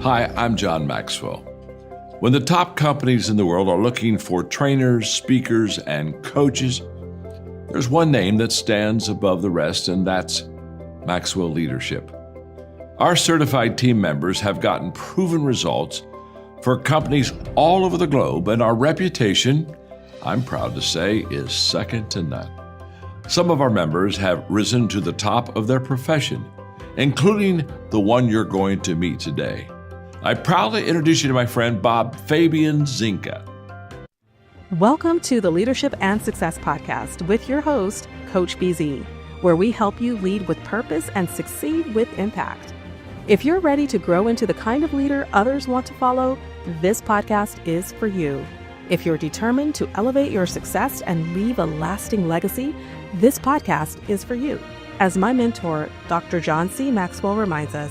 Hi, I'm John Maxwell. When the top companies in the world are looking for trainers, speakers, and coaches, there's one name that stands above the rest, and that's Maxwell Leadership. Our certified team members have gotten proven results for companies all over the globe, and our reputation, I'm proud to say, is second to none. Some of our members have risen to the top of their profession, including the one you're going to meet today. I proudly introduce you to my friend Bob Fabian Zinka. Welcome to the Leadership and Success Podcast with your host, Coach BZ, where we help you lead with purpose and succeed with impact. If you're ready to grow into the kind of leader others want to follow, this podcast is for you. If you're determined to elevate your success and leave a lasting legacy, this podcast is for you. As my mentor, Dr. John C. Maxwell reminds us,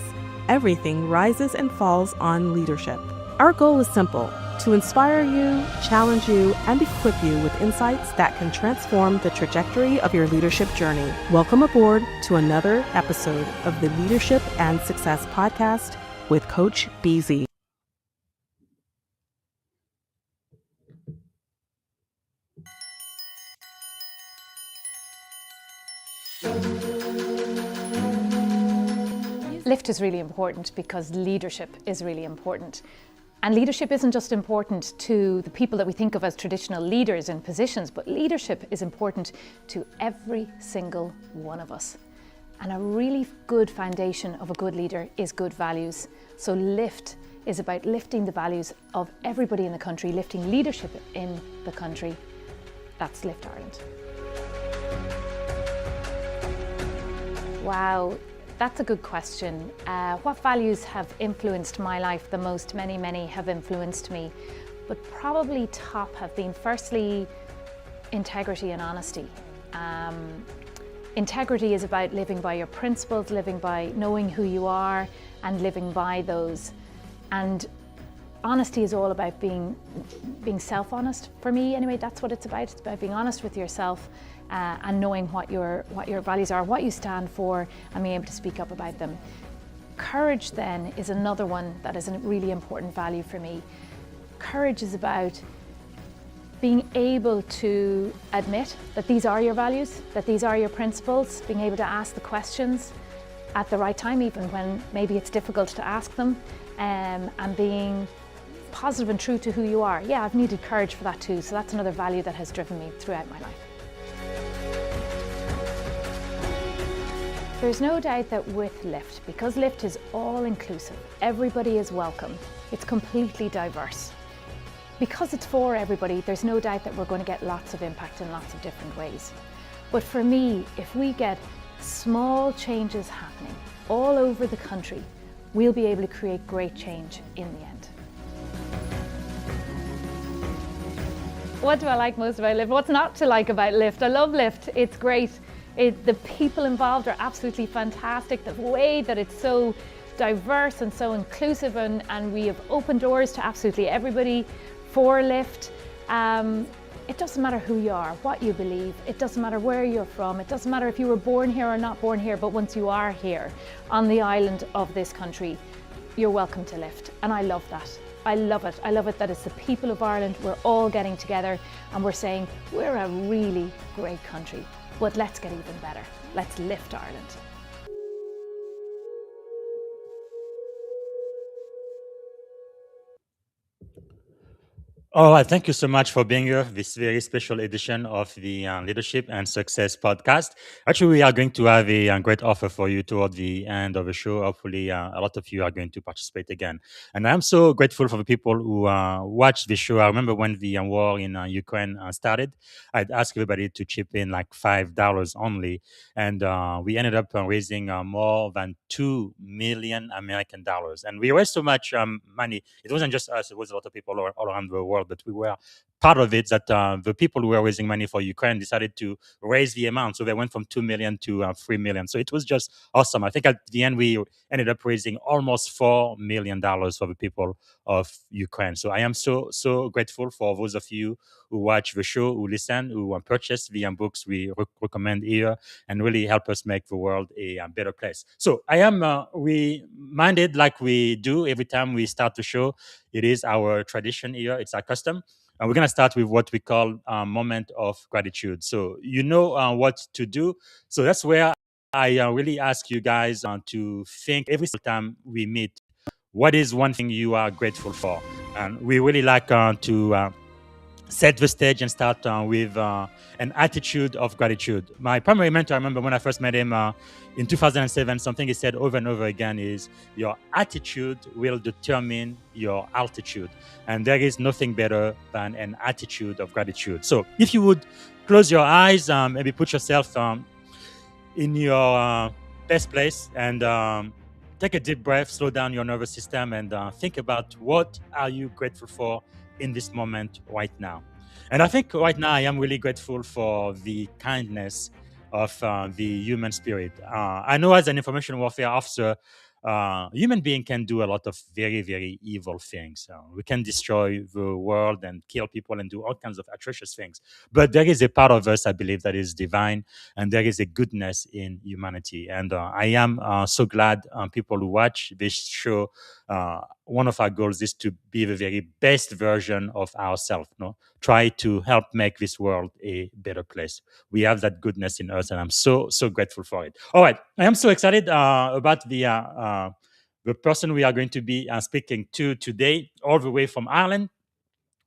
everything rises and falls on leadership. Our goal is simple: to inspire you, challenge you, and equip you with insights that can transform the trajectory of your leadership journey. Welcome aboard to another episode of the Leadership and Success Podcast with Coach BZ. Lift is really important because leadership is really important. And leadership isn't just important to the people that we think of as traditional leaders in positions, but leadership is important to every single one of us. And a really good foundation of a good leader is good values. So Lift is about lifting the values of everybody in the country, lifting leadership in the country. That's Lift Ireland. Wow. That's a good question. What values have influenced my life the most? Many have influenced me, but probably top have been firstly integrity and honesty. Integrity is about living by your principles, living by knowing who you are and living by those. And honesty is all about being self-honest. For me anyway, that's what it's about. It's about being honest with yourself and knowing what your values are, what you stand for, and being able to speak up about them. Courage then is another one that is a really important value for me. Courage is about being able to admit that these are your values, that these are your principles, being able to ask the questions at the right time, even when maybe it's difficult to ask them, and being positive and true to who you are. Yeah, I've needed courage for that too, so that's another value that has driven me throughout my life. There's no doubt that with Lift, because Lift is all inclusive, everybody is welcome, it's completely diverse. Because it's for everybody, there's no doubt that we're going to get lots of impact in lots of different ways. But for me, if we get small changes happening all over the country, we'll be able to create great change in the end. What do I like most about Lift? What's not to like about Lift? I love Lift, it's great. The people involved are absolutely fantastic. The way that it's so diverse and so inclusive, and we have opened doors to absolutely everybody for Lift. It doesn't matter who you are, what you believe, it doesn't matter where you're from, it doesn't matter if you were born here or not born here, but once you are here on the island of this country, you're welcome to Lift. And I love that. I love it. I love it that it's the people of Ireland, we're all getting together and we're saying we're a really great country. But let's get even better. Let's lift Ireland. All right, thank you so much for being here. This very special edition of the Leadership and Success Podcast. Actually, we are going to have a great offer for you toward the end of the show. Hopefully, a lot of you are going to participate again. And I'm so grateful for the people who watched the show. I remember when the war in Ukraine started, I'd asked everybody to chip in like $5 only. And we ended up raising more than $2 million American dollars. And we raised so much money. It wasn't just us, it was a lot of people all around the world, but we were part of it that the people who were raising money for Ukraine decided to raise the amount. So they went from 2 million to 3 million. So it was just awesome. I think at the end, we ended up raising almost $4 million for the people of Ukraine. So I am so grateful for those of you who watch the show, who listen, who purchase the books we recommend here, and really help us make the world a better place. So I am reminded, like we do every time we start the show, it is our tradition here, it's our custom. And we're going to start with what we call a moment of gratitude. So you know what to do. So that's where I really ask you guys to think every single time we meet, what is one thing you are grateful for? And we really like to set the stage and start with an attitude of gratitude. My primary mentor, I remember when I first met him in 2007, something he said over and over again is, your attitude will determine your altitude. And there is nothing better than an attitude of gratitude. So if you would close your eyes, maybe put yourself in your best place and take a deep breath, slow down your nervous system, and think about what are you grateful for in this moment right now. And I think right now I am really grateful for the kindness of the human spirit. I know as an information warfare officer, human being can do a lot of very, very evil things. We can destroy the world and kill people and do all kinds of atrocious things. But there is a part of us, I believe, that is divine, and there is a goodness in humanity. And I am so glad people who watch this show, one of our goals is to be the very best version of ourselves. No? Try to help make this world a better place. We have that goodness in us, and I'm so grateful for it. All right, I am so excited about the person we are going to be speaking to today, all the way from Ireland.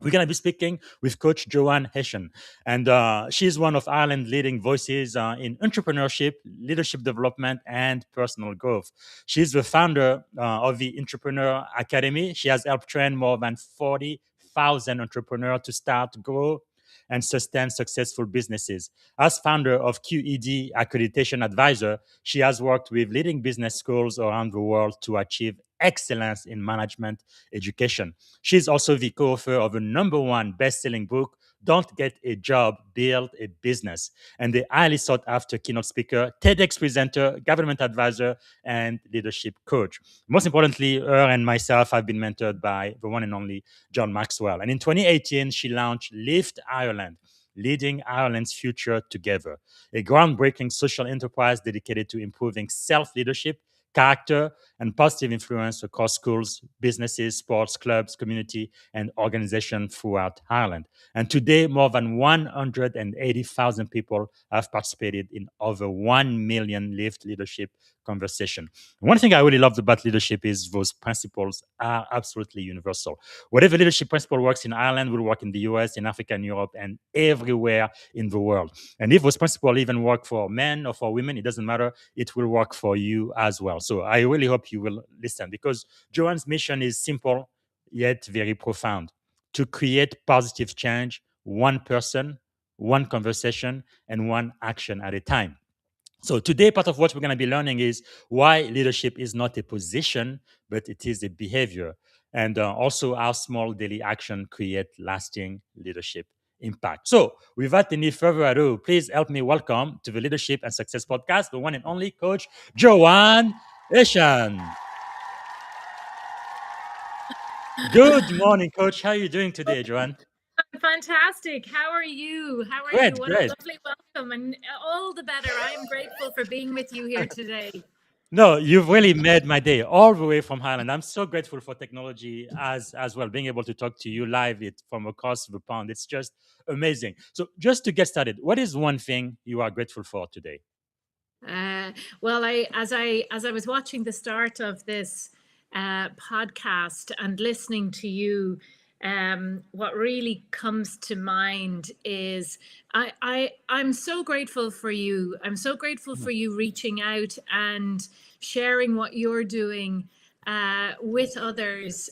We're going to be speaking with Coach Joanne Hession. And she's one of Ireland's leading voices in entrepreneurship, leadership development, and personal growth. She's the founder of the Entrepreneur Academy. She has helped train more than 40,000 entrepreneurs to start, grow, and sustain successful businesses. As founder of QED Accreditation Advisor, she has worked with leading business schools around the world to achieve excellence in management education. She's also the co-author of the #1 best-selling book, Don't Get a Job, Build a Business, and the highly sought-after keynote speaker, TEDx presenter, government advisor, and leadership coach. Most importantly, her and myself have been mentored by the one and only John Maxwell. And in 2018, she launched Lift Ireland, Leading Ireland's Future Together, a groundbreaking social enterprise dedicated to improving self-leadership, character, and positive influence across schools, businesses, sports clubs, community, and organizations throughout Ireland. And today, more than 180,000 people have participated in over 1 million Lift leadership conversation. One thing I really loved about leadership is those principles are absolutely universal. Whatever leadership principle works in Ireland will work in the US, in Africa, and Europe, and everywhere in the world. And if those principles even work for men or for women, it doesn't matter. It will work for you as well. So I really hope you will listen, because Joanne's mission is simple yet very profound: to create positive change, one person, one conversation, and one action at a time. So today, part of what we're going to be learning is why leadership is not a position, but it is a behavior. And also how small daily action create lasting leadership impact. So without any further ado, please help me welcome to the Leadership and Success Podcast, the one and only Coach Joanne Hession. Good morning, Coach. How are you doing today, Joanne? Fantastic. How are you? How are Great, you? What great. a lovely welcome, and all the better. I am grateful for being with you here today. No, you've really made my day all the way from Ireland. I'm so grateful for technology as well, being able to talk to you live it from across the pond. It's just amazing. So just to get started, what is one thing you are grateful for today? Well, as I was watching the start of this podcast and listening to you, what really comes to mind is I'm so grateful for you. I'm so grateful for you reaching out and sharing what you're doing with others.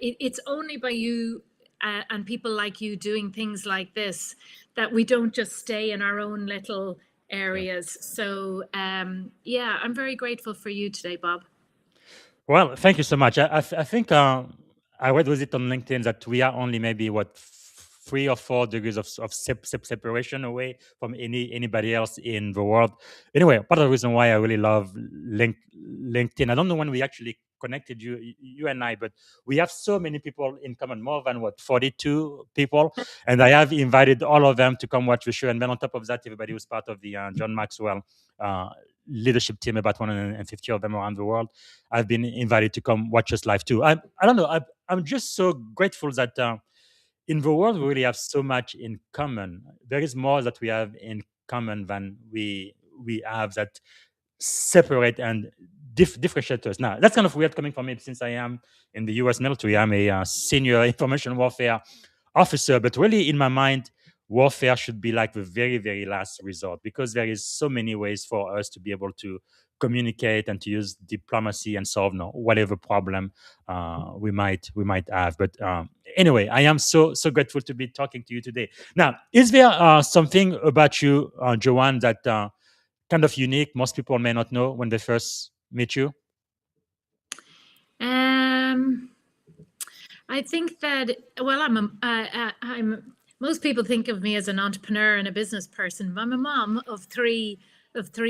It's only by you and people like you doing things like this that we don't just stay in our own little areas. So yeah, I'm very grateful for you today, Bob. Well, thank you so much. I think I read, was it on LinkedIn, that we are only maybe 3 or 4 degrees of separation away from anybody else in the world. Anyway, part of the reason why I really love LinkedIn. I don't know when we actually connected, you and I, but we have so many people in common, more than what, 42 people, and I have invited all of them to come watch the show. And then on top of that, everybody was part of the John Maxwell uh, leadership team, about 150 of them around the world. I've been invited to come watch us live too. I don't know. I'm just so grateful that in the world we really have so much in common. There is more that we have in common than we have that separate and differentiate us. Now, that's kind of weird coming from me, since I am in the U.S. military. I'm a senior information warfare officer, but really in my mind, warfare should be like the very, very last resort, because there is so many ways for us to be able to communicate and to use diplomacy and solve whatever problem we might have. But anyway, I am so grateful to be talking to you today. Now, is there something about you, Joanne, that kind of unique, most people may not know when they first meet you? I think that, well, most people think of me as an entrepreneur and a business person, but I'm a mom of three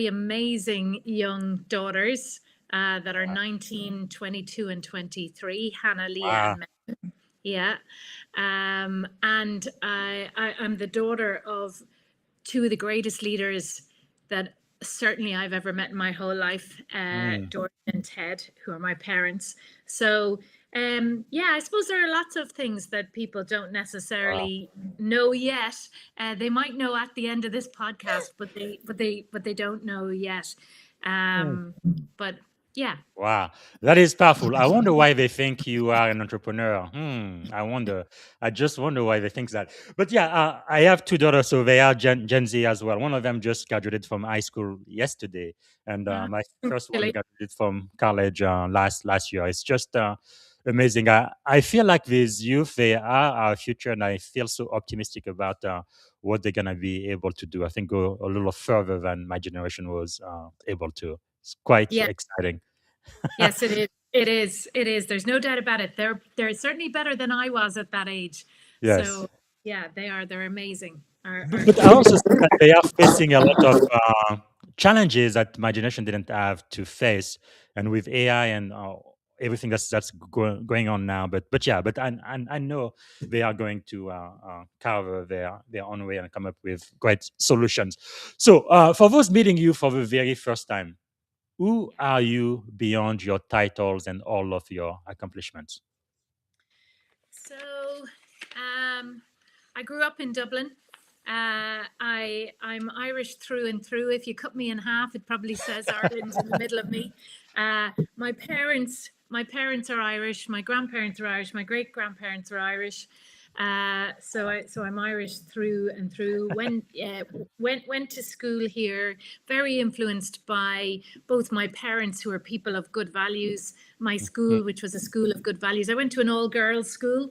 amazing young daughters that are 19, 22, and 23, Hannah, Leah, Wow. and Megan. Yeah. And I'm the daughter of two of the greatest leaders that certainly I've ever met in my whole life, Dorian and Ted, who are my parents. So yeah, I suppose there are lots of things that people don't necessarily know yet. They might know at the end of this podcast, but they don't know yet. But yeah. Wow, that is powerful. I wonder why they think you are an entrepreneur. I just wonder why they think that. But yeah, I have two daughters, so they are Gen Z as well. One of them just graduated from high school yesterday, and my first one Really? graduated from college last year. It's just amazing. I feel like these youth, they are our future, and I feel so optimistic about what they're gonna be able to do. I think go a little further than my generation was able to. It's quite Yeah. exciting. Yes, it is. It is. It is. There's no doubt about it. They're certainly better than I was at that age. Yes. So yeah, they are. They're amazing. But I also see that they are facing a lot of challenges that my generation didn't have to face, and with AI and everything that's going on now. But yeah, but I know they are going to carve their own way and come up with great solutions. So for those meeting you for the very first time, who are you beyond your titles and all of your accomplishments? So, I grew up in Dublin. I'm Irish through and through. If you cut me in half, it probably says Ireland in the middle of me. My parents are Irish. My grandparents are Irish. My great grandparents are Irish. So I'm Irish through and through. Went to school here, very influenced by both my parents, who are people of good values, my school, which was a school of good values. I went to an all-girls school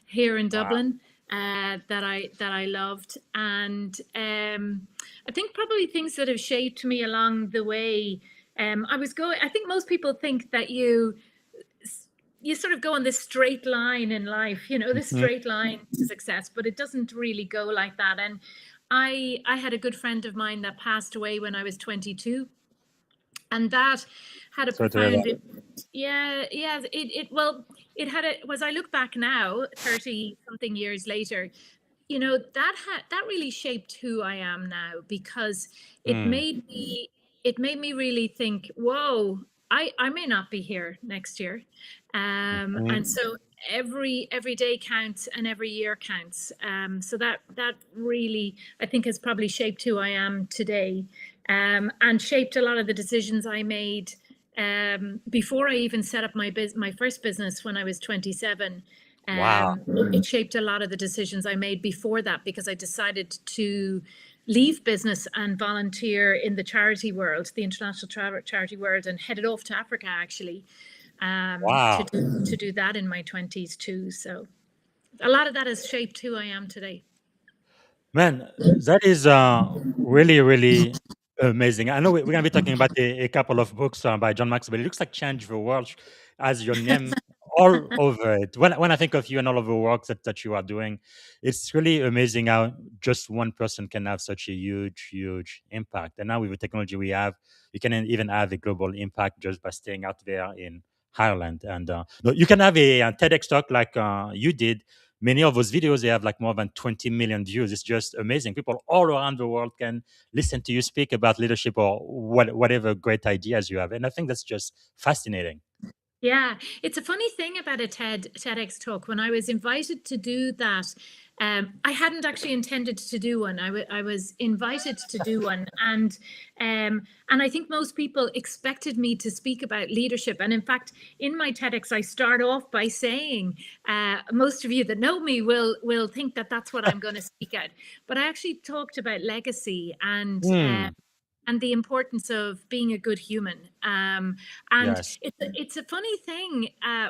here in Dublin that I loved, and I think probably things that have shaped me along the way. I think most people think that you sort of go on this straight line in life, this straight line to success, but it doesn't really go like that. And I had a good friend of mine that passed away when I was 22, and that had a Sorry to hear that. profound, it had as I look back now, 30 something years later, that really shaped who I am now, because it made me really think, whoa, I may not be here next year. And so every day counts and every year counts. So that really, I think, has probably shaped who I am today, and shaped a lot of the decisions I made before I even set up my first business when I was 27. Wow. It shaped a lot of the decisions I made before that, because I decided to leave business and volunteer in the charity world, the international charity world, and headed off to Africa, actually, Wow. to do that in my 20s too. So a lot of that has shaped who I am today. Man, that is really, really amazing. I know we're going to be talking about a couple of books by John Maxwell. It looks like Change the World as your name all over it. When I think of you and all of the work that you are doing, it's really amazing how just one person can have such a huge impact. And now with the technology we have, you can even have a global impact just by staying out there in Ireland. And no, you can have a TEDx talk like you did. Many of those videos, they have like more than 20 million views. It's just amazing. People all around the world can listen to you speak about leadership or whatever great ideas you have. And I think that's just fascinating. Yeah, it's a funny thing about a TEDx talk. When I was invited to do that, I hadn't actually intended to do one. I was invited to do one, and I think most people expected me to speak about leadership. And in fact, in my TEDx, I start off by saying, most of you that know me will think that that's what I'm going to speak at. But I actually talked about legacy and the importance of being a good human. And Yes. it's a funny thing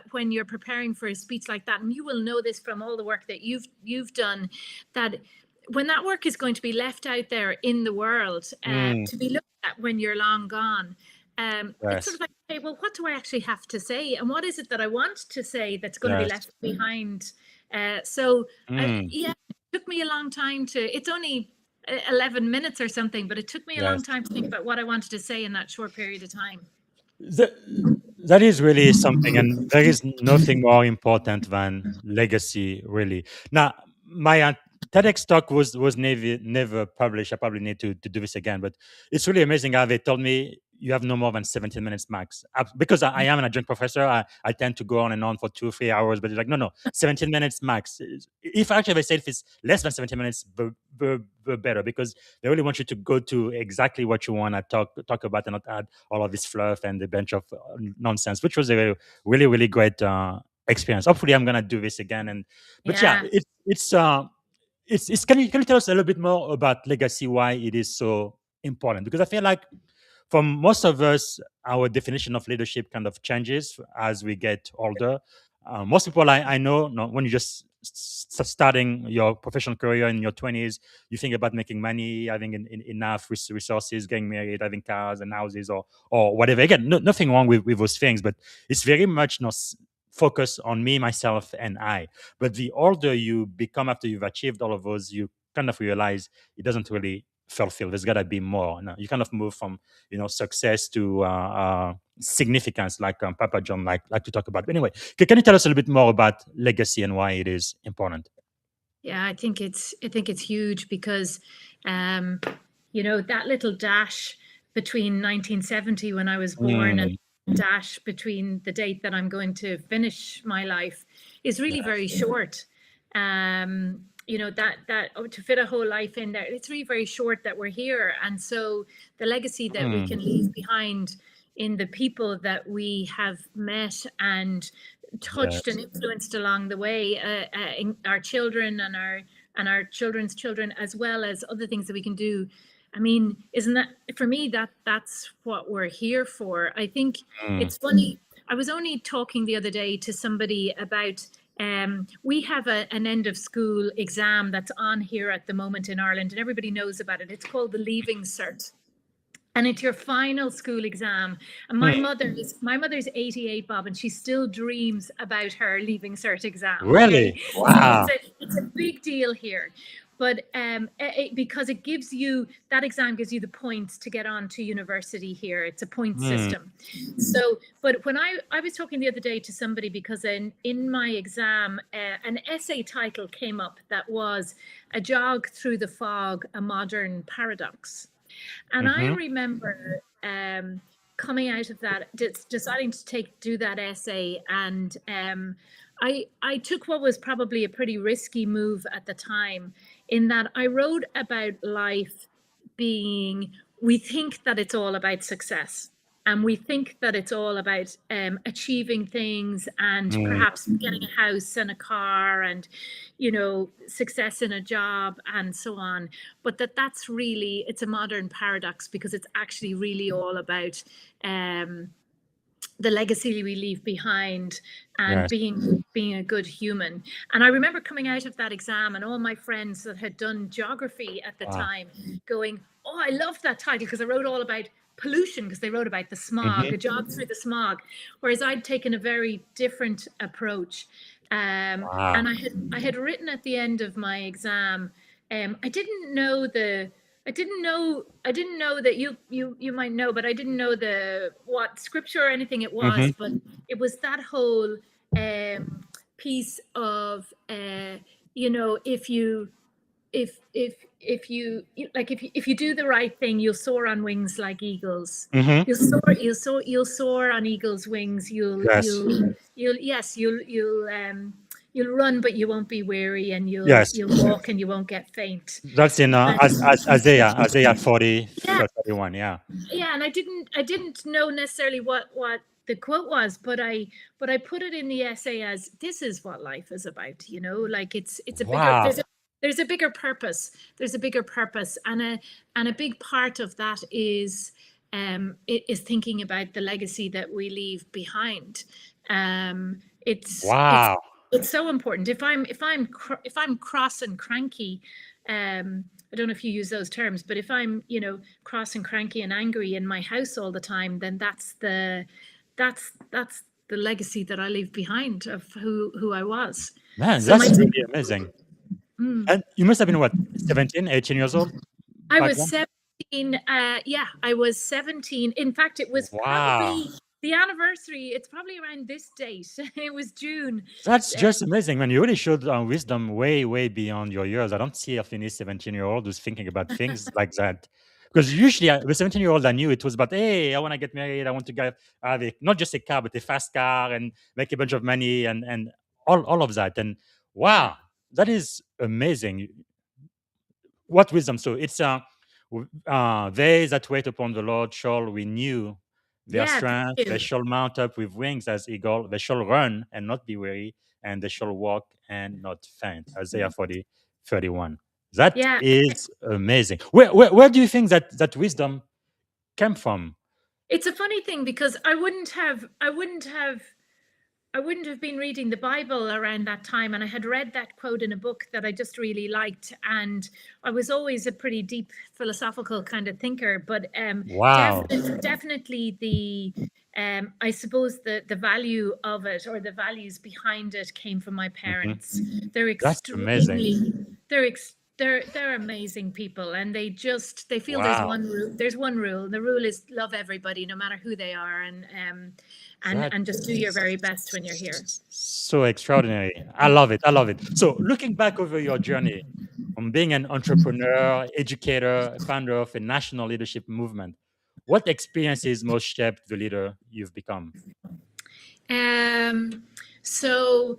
when you're preparing for a speech like that, and you will know this from all the work that you've done, that when that work is going to be left out there in the world to be looked at when you're long gone, it's sort Yes. of like, okay, well, what do I actually have to say, and what is it that I want to say that's going to be Yes. left behind? So Mm. yeah, it took me a long time to. It's only 11 minutes or something, but it took me a long Yes. time to think about what I wanted to say in that short period of time. That, that is really something, and there is nothing more important than legacy, really. Now, my TEDx talk was never published. I probably need to do this again, but it's really amazing how they told me you have no more than 17 minutes max. Because I am an adjunct professor, I tend to go on and on for 2 or 3 hours, but it's like, no, 17 minutes max. If actually they said if it's less than 17 minutes, the better, because they really want you to go to exactly what you want to talk about and not add all of this fluff and a bunch of nonsense, which was a really great experience. Hopefully, I'm gonna do this again. But yeah, Yeah. it's can you tell us a little bit more about legacy, why it is so important? Because I feel like for most of us, our definition of leadership kind of changes as we get older. Most people I know, no, when you just starting your professional career in your 20s, you think about making money, having enough resources, getting married, having cars and houses, or whatever. Again, nothing wrong with those things, but it's very much not focused on me, myself, and I. But the older you become after you've achieved all of those, you kind of realize it doesn't really fulfill. There's got to be more. No, you kind of move from success to significance, like Papa John like to talk about. But anyway, can you tell us a little bit more about legacy and why it is important? Yeah, I think it's huge because that little dash between 1970 when I was born and Mm, dash between the date that I'm going to finish my life is really very short. To fit a whole life in there, it's really very short that we're here. And so the legacy that we mm, can leave behind in the people that we have met and touched and yes, influenced along the way, in our children and our children's children, as well as other things that we can do. I mean, isn't that, for me, that's what we're here for? I think mm, it's funny. I was only talking the other day to somebody about we have an end of school exam that's on here at the moment in Ireland, and everybody knows about it. It's called the Leaving Cert, and it's your final school exam. And my mm. mother's 88, Bob, and she still dreams about her Leaving Cert exam. Okay, Really? so Wow. it's a big deal here. But because it gives you, that exam gives you the points to get on to university here. It's a point Mm, system. So, but when I was talking the other day to somebody, because in my exam, an essay title came up that was "A Jog Through the Fog, a Modern Paradox." And I mm-hmm. remember coming out of that, deciding to do that essay, and I took what was probably a pretty risky move at the time, in that I wrote about life being, we think that it's all about success. And we think that it's all about achieving things and Mm, perhaps getting a house and a car and, success in a job and so on. But that's really, it's a modern paradox, because it's actually really all about the legacy we leave behind and yes. being a good human. And I remember coming out of that exam and all my friends that had done geography at the Wow. time going, "Oh, I love that title," because I wrote all about pollution, because they wrote about the smog, Hmm. a job through the smog, whereas I'd taken a very different approach. Wow. And I had written at the end of my exam, I didn't know the I didn't know that you might know, but I didn't know the what scripture or anything it was, Hmm. but it was that whole piece of you know, if you do the right thing, you'll soar on wings like eagles. Hmm. You'll soar on eagle's wings. Yes. You'll run, but you won't be weary, and Yes. you'll walk and you won't get faint. That's in as Isaiah 40, Yeah, 31. Yeah. yeah, and I didn't know necessarily what the quote was, but I put it in the essay as, this is what life is about, you know, like it's a bigger, Wow. there's a bigger purpose. There's a bigger purpose, and a big part of that is it is thinking about the legacy that we leave behind. It's Wow. it's so important. If I'm cross and cranky, I don't know if you use those terms, but if I'm, you know, cross and cranky and angry in my house all the time, then that's the legacy that I leave behind of who I was. Man, So my that's really amazing. And you must have been what, 17, 18 years old I back was then? 17. Yeah, I was 17. In fact, it was Wow. probably the anniversary. It's probably around this date. It was June. That's just amazing, man. You really showed wisdom way, way beyond your years. I don't see often a 17-year-old who's thinking about things like that. Because usually, the 17-year-old I knew, it was about, hey, I want to get married. I want to have not just a car, but a fast car and make a bunch of money and all of that. And wow, that is amazing. What wisdom? So it's they that wait upon the Lord shall renew their Yeah, thank strength. They you. shall mount up with wings as eagle. They shall run and not be weary, and they shall walk and not faint. Isaiah 40, 31. That Yeah, is amazing. Where do you think that wisdom came from? it's a funny thing because I wouldn't have been reading the Bible around that time, and I had read that quote in a book that I just really liked, and I was always a pretty deep philosophical kind of thinker, but Wow. definitely the I suppose the value of it, or the values behind it, came from my Mhm. parents. They're That's amazing. extremely they're amazing people, and they feel Wow. there's one rule. The rule is love everybody no matter who they are, That and just do your very best when you're here. so extraordinary. I love it. I love it. So, looking back over your journey from being an entrepreneur, educator, founder of a national leadership movement, what experiences most shaped the leader you've become? Um, so,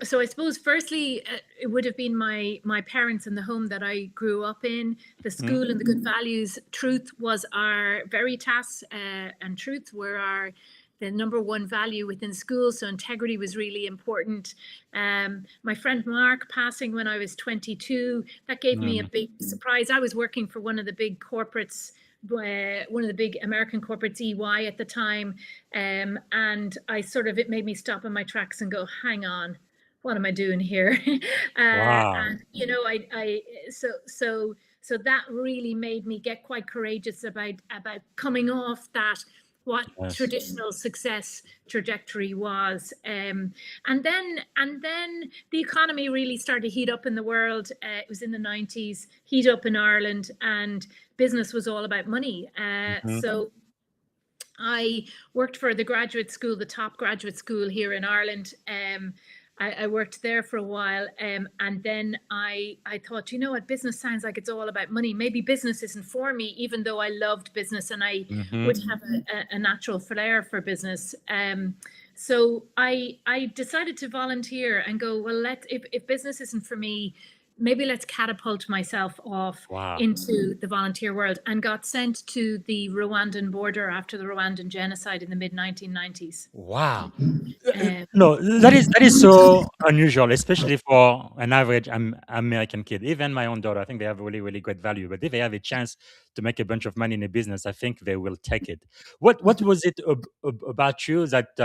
so I suppose firstly, it would have been my parents and the home that I grew up in, the Mhm. school and the good values. Truth was our veritas, and truth were the number one value within school. So integrity was really important. My friend Mark passing when I was 22, that gave me a Mm. big surprise. I was working for one of the big corporates, one of the big American corporates, EY at the time, and it made me stop in my tracks and go, hang on, what am I doing here? Wow. And you know, so that really made me get quite courageous about coming off that, what Yes. traditional success trajectory was, and then the economy really started to heat up in the world. It was in the 90s, heat up in Ireland, and business was all about money. Mhm. So I worked for the graduate school, the top graduate school here in Ireland. I worked there for a while, and then I thought, you know what, business sounds like it's all about money. Maybe business isn't for me, even though I loved business and I would Mhm. have a natural flair for business. So I decided to volunteer and go, well, if business isn't for me, maybe let's catapult myself off Wow. into the volunteer world, and got sent to the Rwandan border after the Rwandan genocide in the mid 1990s. Wow. Um, No, that is so unusual, especially for an average American kid. Even my own daughter, I think they have really, really great value. But if they have a chance to make a bunch of money in a business, I think they will take it. What was it about you that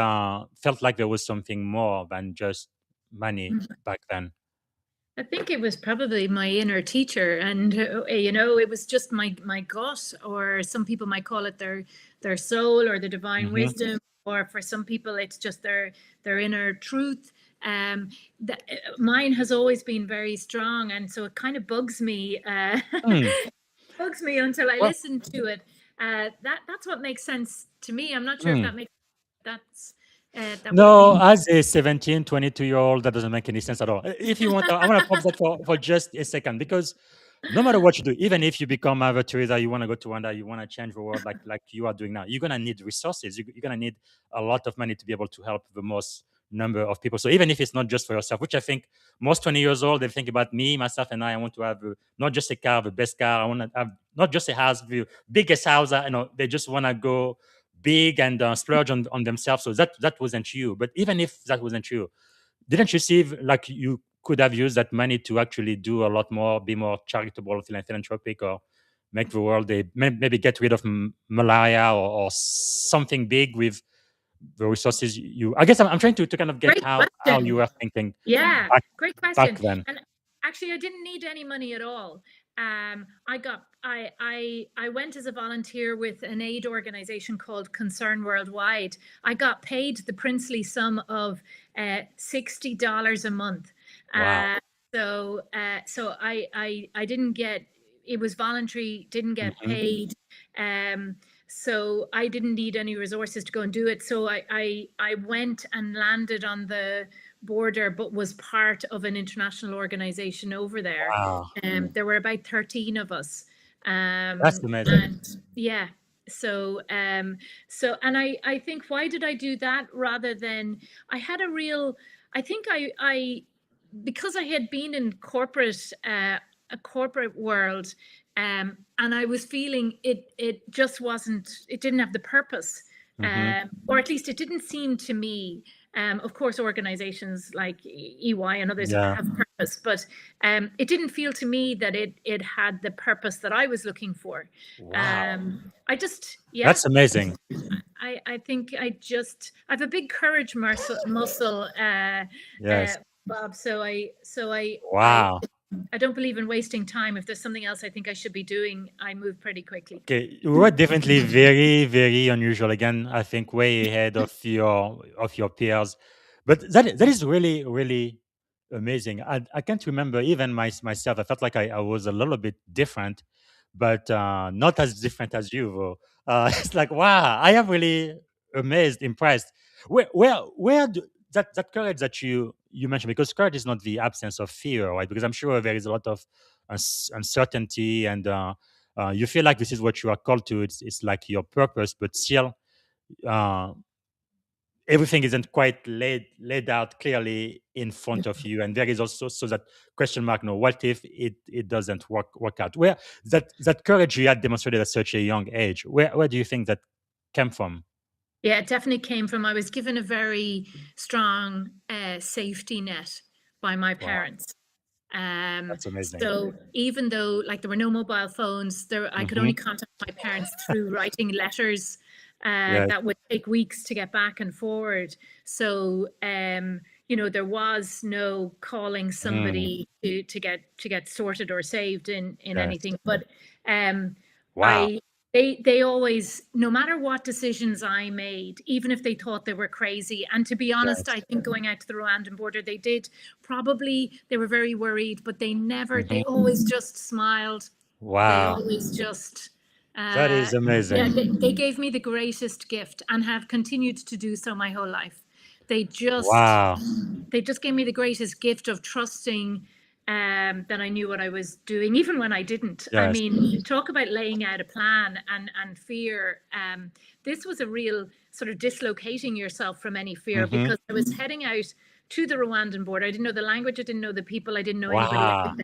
felt like there was something more than just money back then? I think it was probably my inner teacher, and it was just my gut, or some people might call it their soul or the divine Hmm. wisdom, or for some people it's just their inner truth. Mine has always been very strong, and so it kind of bugs me. Hmm. Bugs me until I Well, listen to it. That's what makes sense to me. I'm not sure if hmm. that makes that's that what No, we. as a 17, 22-year-old, that doesn't make any sense at all. If you want, I want to pause that for just a second, because no matter what you do, even if you become Mother Teresa, you want to go to Rwanda, you want to change the world like you are doing now, you're going to need resources. You're going to need a lot of money to be able to help the most number of people. So even if it's not just for yourself, which I think most 20 years old, they think about me, myself, and I want to have not just a car, the best car. I want to have not just a house, the biggest house. They just want to go big and splurge on themselves. So that wasn't you. But even if that wasn't you, didn't you see like you could have used that money to actually do a lot more, be more charitable, philanthropic, or make the world maybe get rid of malaria, or something big with the resources you. I guess I'm trying to kind of get Great how you question. were thinking Yeah, back great back question. then. And actually, I didn't need any money at all. I went as a volunteer with an aid organization called Concern Worldwide. I got paid the princely sum of $60 a month. Wow. So I didn't get, it was voluntary, didn't get Hmm. paid. So I didn't need any resources to go and do it. So I went and landed on the border, but was part of an international organization over there. Wow. There were about 13 of us. That's amazing. And yeah, and I think, why did I do that rather than, I had a real, I think I because I had been in a corporate world, and I was feeling it just wasn't, it didn't have the purpose, Hmm. or at least it didn't seem to me. Of course, organizations like EY and others Yeah. have purpose, but it didn't feel to me that it had the purpose that I was looking for. Wow. I just, yeah, That's amazing. I think I have a big courage muscle, Yes. Bob. Wow. I don't believe in wasting time. If there's something else I think I should be doing, I move pretty quickly. Okay, you were definitely very, very unusual. Again, I think way ahead of your peers. But that is really, really amazing. I can't remember even myself. I felt like I was a little bit different, but not as different as you. Though. It's like wow, I am really amazed, impressed. Where do, that courage that you mentioned, because courage is not the absence of fear, right? Because I'm sure there is a lot of uncertainty and. You feel like this is what you are called to. It's like your purpose, but still, uh, everything isn't quite laid out clearly in front of you, and there is also so that question mark. No, what if it doesn't work out? Where that courage you had demonstrated at such a young age, where do you think that came from? Yeah, it definitely came from, I was given a very strong safety net by my Wow, parents. Um, that's amazing. so even though, like, there were no mobile phones, I could Hmm. only contact my parents through writing letters Yes. that would take weeks to get back and forward. So there was no calling Mm, somebody to get sorted or saved in yes. anything. But um, Wow. I they always, no matter what decisions I made, even if they thought they were crazy, and to be honest, I Yes. think going out to the Rwandan border, they were very worried, but they Hmm. always just smiled. They Wow. always just, That uh, is yeah, amazing. they gave me the greatest gift and have continued to do so my whole life. They just, Wow. they just gave me the greatest gift of trusting that I knew what I was doing, even when I didn't. I Yes. mean, talk about laying out a plan and fear. This was a real sort of dislocating yourself from any fear, Hmm. because I was heading out to the Rwandan border. I didn't know the language, I didn't know the people, I didn't know anybody Wow. out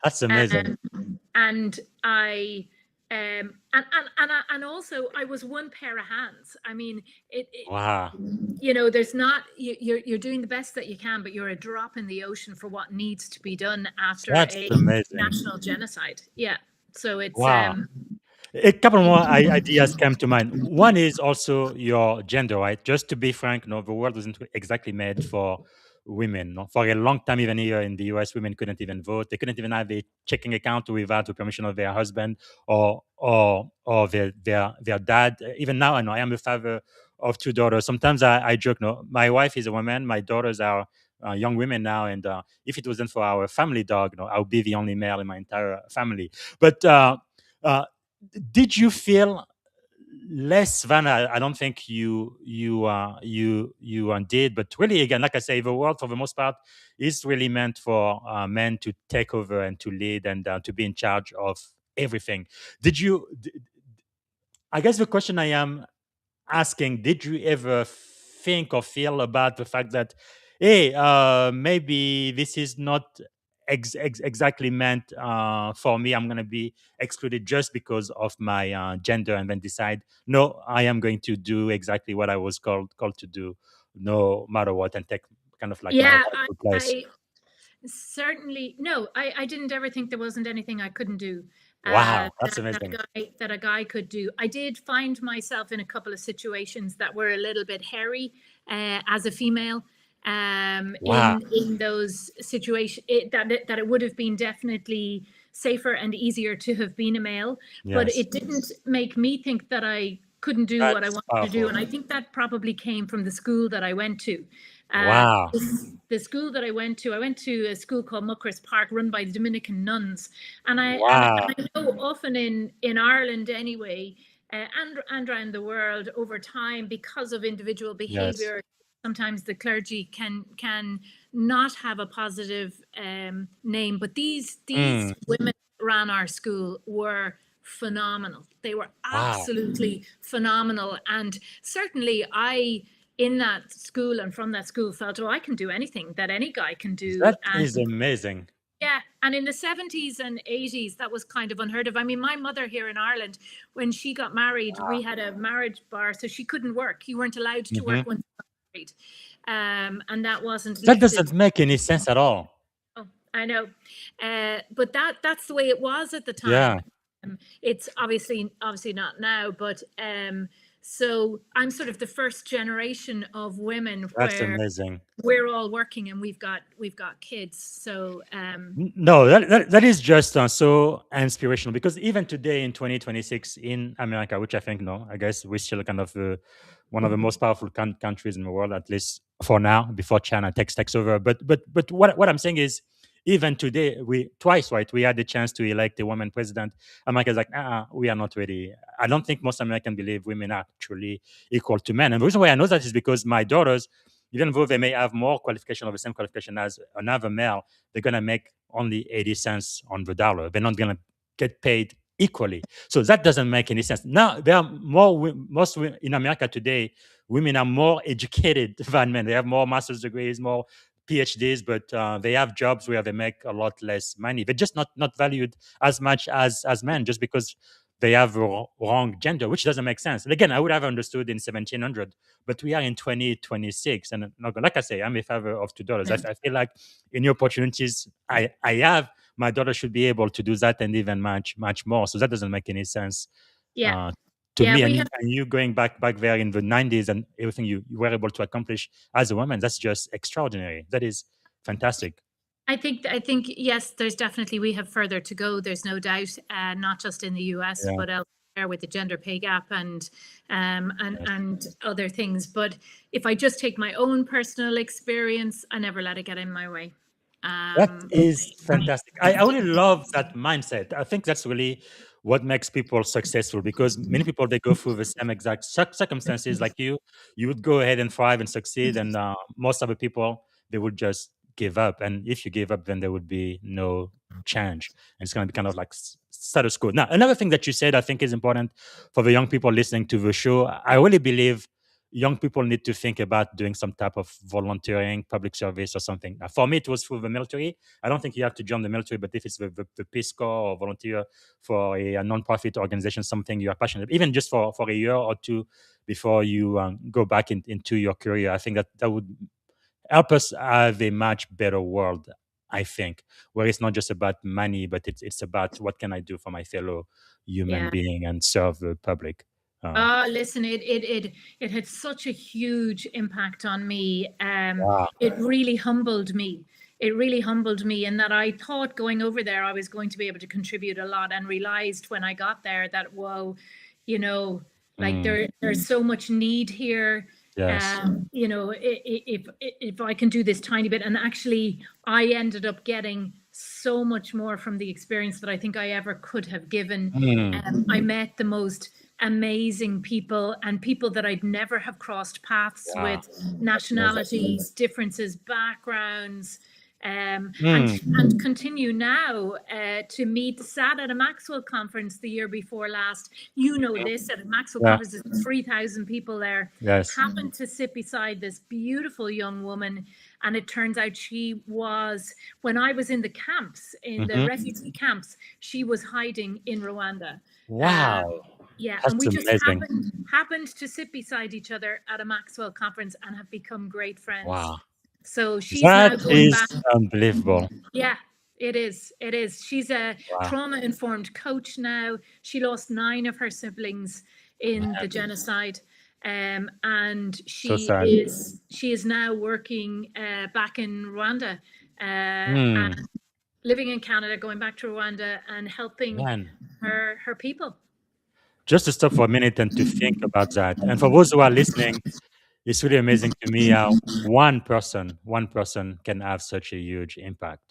That's there. amazing. And I and also I was one pair of hands. I mean, it Wow. there's not, you're doing the best that you can, but you're a drop in the ocean for what needs to be done after That's a amazing. national genocide. Yeah. So it's Wow. A couple more ideas came to mind. One is also your gender, right? Just to be frank, no, the world wasn't exactly made for women. No? For a long time, even here in the US, women couldn't even vote. They couldn't even have a checking account without the permission of their husband or their dad. Even now, I know I am a father of two daughters. Sometimes I joke, no, my wife is a woman, my daughters are young women now, and if it wasn't for our family dog, no, I would be the only male in my entire family. But uh, did you feel less than I don't think you did, but really again, like I say, the world for the most part is really meant for men to take over and to lead and to be in charge of everything. Did you? I guess the question I am asking, did you ever think or feel about the fact that, hey, maybe this is not exactly meant for me? I'm going to be excluded just because of my gender, and then decide, no, I am going to do exactly what I was called to do, no matter what, and take kind of like my Yeah, rightful place. I certainly no. I didn't ever think there wasn't anything I couldn't do. Wow, that's That, amazing. that a guy could do. I did find myself in a couple of situations that were a little bit hairy as a female. Wow, In those situations, that it would have been definitely safer and easier to have been a male, but yes, it didn't make me think that I couldn't do what I that's wanted to do. powerful. And I think that probably came from the school that I went to. Wow, The school that I went to a school called Muckers Park, run by the Dominican nuns, wow, and I know often in Ireland anyway, and around the world over time, because of individual yes, behaviour, sometimes the clergy can not have a positive name. But these mm, women that ran our school were phenomenal. They were wow, absolutely phenomenal, and certainly I in that school and from that school felt, oh, I can do anything that any guy can do. that And is amazing. yeah, and in the 70s and 80s, that was kind of unheard of. I mean, my mother here in Ireland, when she got married, we had a marriage bar, so she couldn't work. You weren't allowed to work Mhm. once you got married. And that wasn't That lifted. doesn't make any sense at all. Oh, I know. But that's the way it was at the Yeah, time. It's obviously not now, but so I'm sort of the first generation of women that's where amazing. we're all working and we've got kids. So No, that is just so inspirational because even today in 2026 in America, which I think, no, I guess we're still kind of one of the most powerful countries in the world, at least for now, before China takes over. But what I'm saying is, even today, we twice, right? We had the chance to elect a woman president. America's like, we are not ready. I don't think most Americans believe women are truly equal to men. And the reason why I know that is because my daughters, even though they may have more qualification or the same qualification as another male, they're going to make only 80 cents on the dollar. They're not going to get paid equally. So that doesn't make any sense. Now, there are in America today, women are more educated than men. They have more master's degrees, more PhDs, but they have jobs where they make a lot less money. They're just not valued as much as men just because they have a wrong gender, which doesn't make sense. And again, I would have understood in 1700, but we are in 2026. And like I say, I'm a father of two daughters. I feel like any opportunities I have, my daughter should be able to do that and even much more. So that doesn't make any sense yeah, uh, to yeah, me. we And, have. and you going back there in the 90s and everything you were able to accomplish as a woman, that's just extraordinary. That is fantastic. I think yes, there's definitely we have further to go. There's no doubt, not just in the US, Yeah. but elsewhere with the gender pay gap Yes. and other things. But if I just take my own personal experience, I never let it get in my way. That Um, is fantastic. I really love that mindset. I think that's really what makes people successful because many people they go through the same exact circumstances like you. You would go ahead and thrive and succeed, and most other people they would just give up. And if you give up, then there would be no change, and it's going to be kind of like status quo. Now, another thing that you said I think is important for the young people listening to the show. I really believe young people need to think about doing some type of volunteering, public service, or something. For me, it was through the military. I don't think you have to join the military, but if it's the Peace Corps or volunteer for a non-profit organization, something you are passionate, even just for a year or two before you go back into your career, I think that would help us have a much better world. I think where it's not just about money, but it's about what can I do for my fellow human yeah, being and serve the public. Listen, it had such a huge impact on me. Wow. It really humbled me. It really humbled me in that I thought going over there I was going to be able to contribute a lot, and realized when I got there that, whoa, you know, like Mm, there's so much need here. yes. You know, if I can do this tiny bit, and actually I ended up getting so much more from the experience that I think I ever could have given. Mm, I met the most amazing people, and people that I'd never have crossed paths wow. with, That's amazing. nationalities, differences, backgrounds, Mm, and continue now to meet. Sat at a Maxwell conference the year before last. You know this, at a Maxwell yeah. conference, there's 3,000 people there. Yes. Happened to sit beside this beautiful young woman, and it turns out she was, when I was in the camps, in the Hmm. refugee camps, she was hiding in Rwanda. Wow. Yeah, and That's we just amazing. happened to sit beside each other at a Maxwell conference and have become great friends. Wow. So she's That now going is back. unbelievable. Yeah, it is. It is. She's a Wow. trauma-informed coach now. She lost 9 of her siblings in Man, the genocide. And so sad. she is now working back in Rwanda, Mm, and living in Canada, going back to Rwanda and helping man. her people. Just to stop for a minute and to think about that. And for those who are listening, it's really amazing to me how one person can have such a huge impact.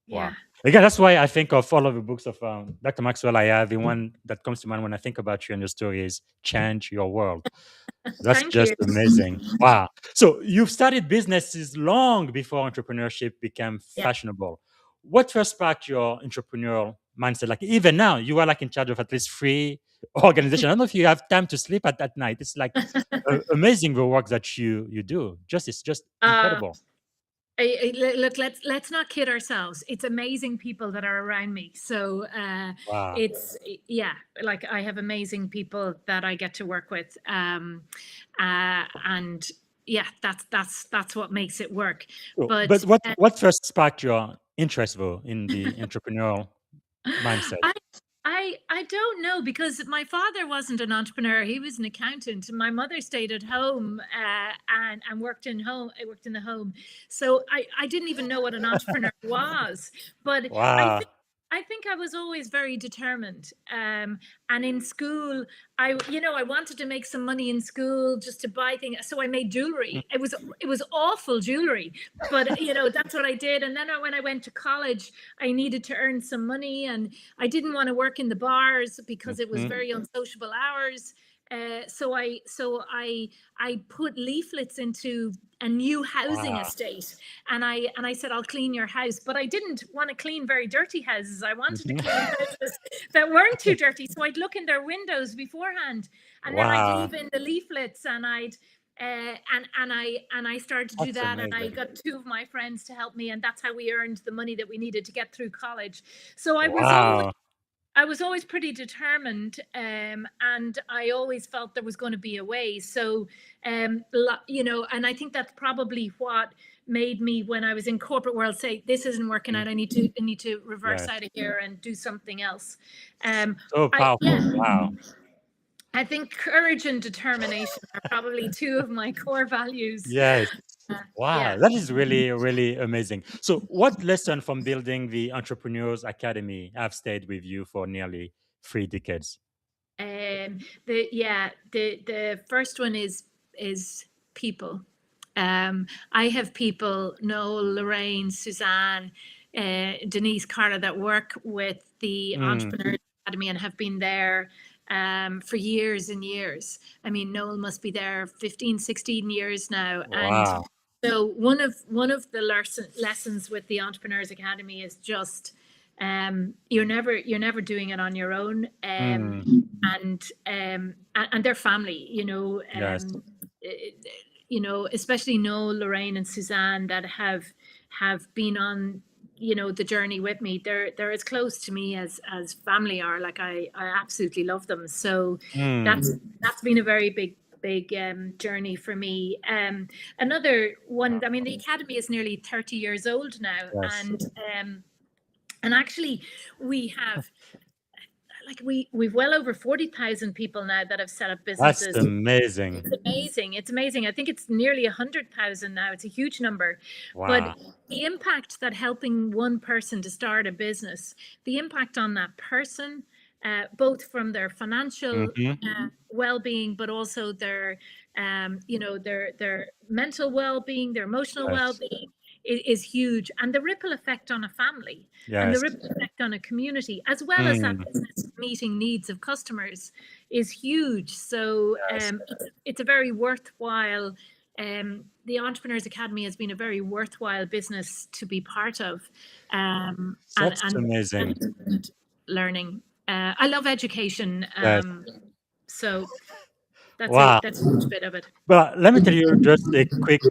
Yeah. Wow. Again, that's why I think of all of the books of Dr. Maxwell I have. The one that comes to mind when I think about you and your story is Change Your World. That's Thank just you. amazing. Wow. So you've started businesses long before entrepreneurship became Yeah. fashionable. What first sparked your entrepreneurial mindset? Like even now, you are like in charge of at least 3 organizations. I don't know if you have time to sleep at night. It's like amazing the work that you do. It's just Uh, incredible. Look, let's not kid ourselves. It's amazing people that are around me. So Wow. it's, yeah, like I have amazing people that I get to work with, and yeah, that's what makes it work. Cool. But But what first sparked your interest though in the entrepreneurial mindset? I I don't know, because my father wasn't an entrepreneur. He was an accountant. My mother stayed at home and worked in home. I worked in the home, so I didn't even know what an entrepreneur was. But Wow. I think I was always very determined. And in school, I wanted to make some money in school just to buy things. So I made jewelry. It was awful jewelry, but that's what I did. And then when I went to college, I needed to earn some money, and I didn't want to work in the bars because it was Mhm. very unsociable hours. So I put leaflets into a new housing Wow. estate, and I said, I'll clean your house. But I didn't want to clean very dirty houses. I wanted to Mhm. clean houses that weren't too dirty. So I'd look in their windows beforehand, and then I'd Wow. leave in the leaflets, and I started to do That's that, and I amazing. got 2 of my friends to help me, and that's how we earned the money that we needed to get through college. So Wow. I was always pretty determined, and I always felt there was going to be a way. So, and I think that's probably what made me, when I was in corporate world, say, this isn't working Mm. out. I need to reverse Yes. out of here and do something else. Um, So I powerful. yeah, Wow. I think courage and determination are probably 2 of my core values. Yes. Yeah. Wow. That is really, really amazing. So what lesson from building the Entrepreneurs Academy have stayed with you for nearly 3 decades? The first one is people. I have people, Noel, Lorraine, Suzanne, Denise, Carla, that work with the Mm. Entrepreneurs Academy and have been there for years and years. I mean, Noel must be there 15, 16 years now. And Wow. so one of the lessons with the Entrepreneurs Academy is just, you're never doing it on your own. Mm. And their family, Yes. especially Noel, Lorraine, and Suzanne, that have been on the journey with me. They're as close to me as family are. Like I absolutely love them. So Mm. that's been a very big journey for me. Another one, I mean, the academy is nearly 30 years old now, Yes. and actually we have, like we've well over 40,000 people now that have set up That's businesses. amazing. It's amazing. It's amazing. I think it's nearly 100,000 now. It's a huge number. But Wow. the impact that helping one person to start a business, the impact on that person, both from their financial well-being, but also their, their mental well-being, their emotional Yes. well-being is huge. And the ripple effect on a family and the Yes. ripple effect on a community, as well as that Mm. business meeting needs of customers, is huge. So Yes. it's a very worthwhile, the Entrepreneurs Academy has been a very worthwhile business to be part of. That's amazing. And learning. I love education. Yes. So Wow. that's a huge bit of it. But let me tell you just a quick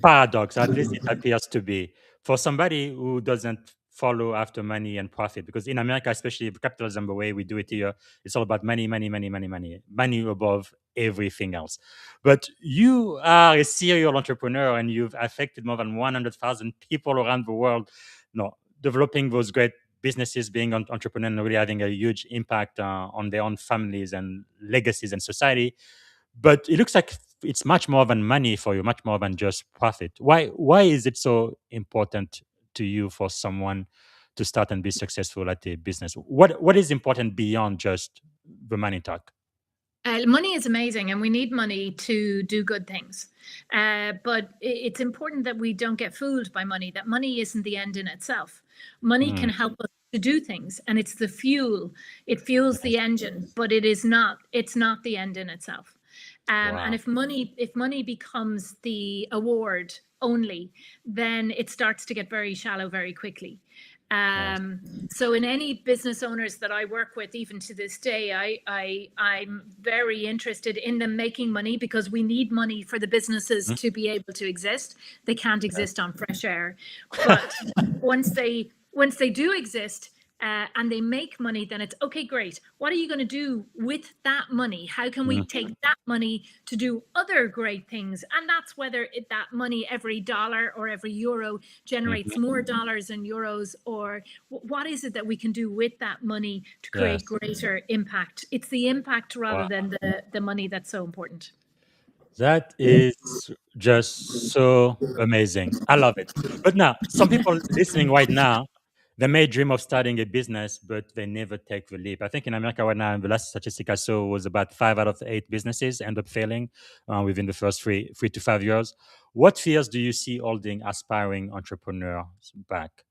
paradox, at least it appears to be, for somebody who doesn't follow after money and profit. Because in America, especially capitalism, the way we do it here, it's all about money, money, money, money, money, money above everything else. But you are a serial entrepreneur and you've affected more than 100,000 people around the world, developing those great businesses, being an entrepreneur and really having a huge impact on their own families and legacies and society. But it looks like it's much more than money for you, much more than just profit. Why is it so important to you for someone to start and be successful at a business? What is important beyond just the money talk? Money is amazing, and we need money to do good things. But it's important that we don't get fooled by money, that money isn't the end in itself. Money can help us to do things, and it's the fuel. It fuels the engine, but it's not the end in itself. And if money becomes the award only, then it starts to get very shallow very quickly. So in any business owners that I work with, even to this day, I'm very interested in them making money, because we need money for the businesses to be able to exist. They can't exist on fresh air. But once they do exist, and they make money, then it's okay, great. What are you going to do with that money? How can we take that money to do other great things? And that's whether that money, every dollar or every euro, generates more dollars and euros, or what is it that we can do with that money to create greater impact? It's the impact rather than the money that's so important. That is just so amazing. I love it. But now, some people listening right now, they may dream of starting a business, but they never take the leap. I think in America right now, the last statistic I saw was about 5 out of 8 businesses end up failing within the first 3 to 5 years. What fears do you see holding aspiring entrepreneurs back?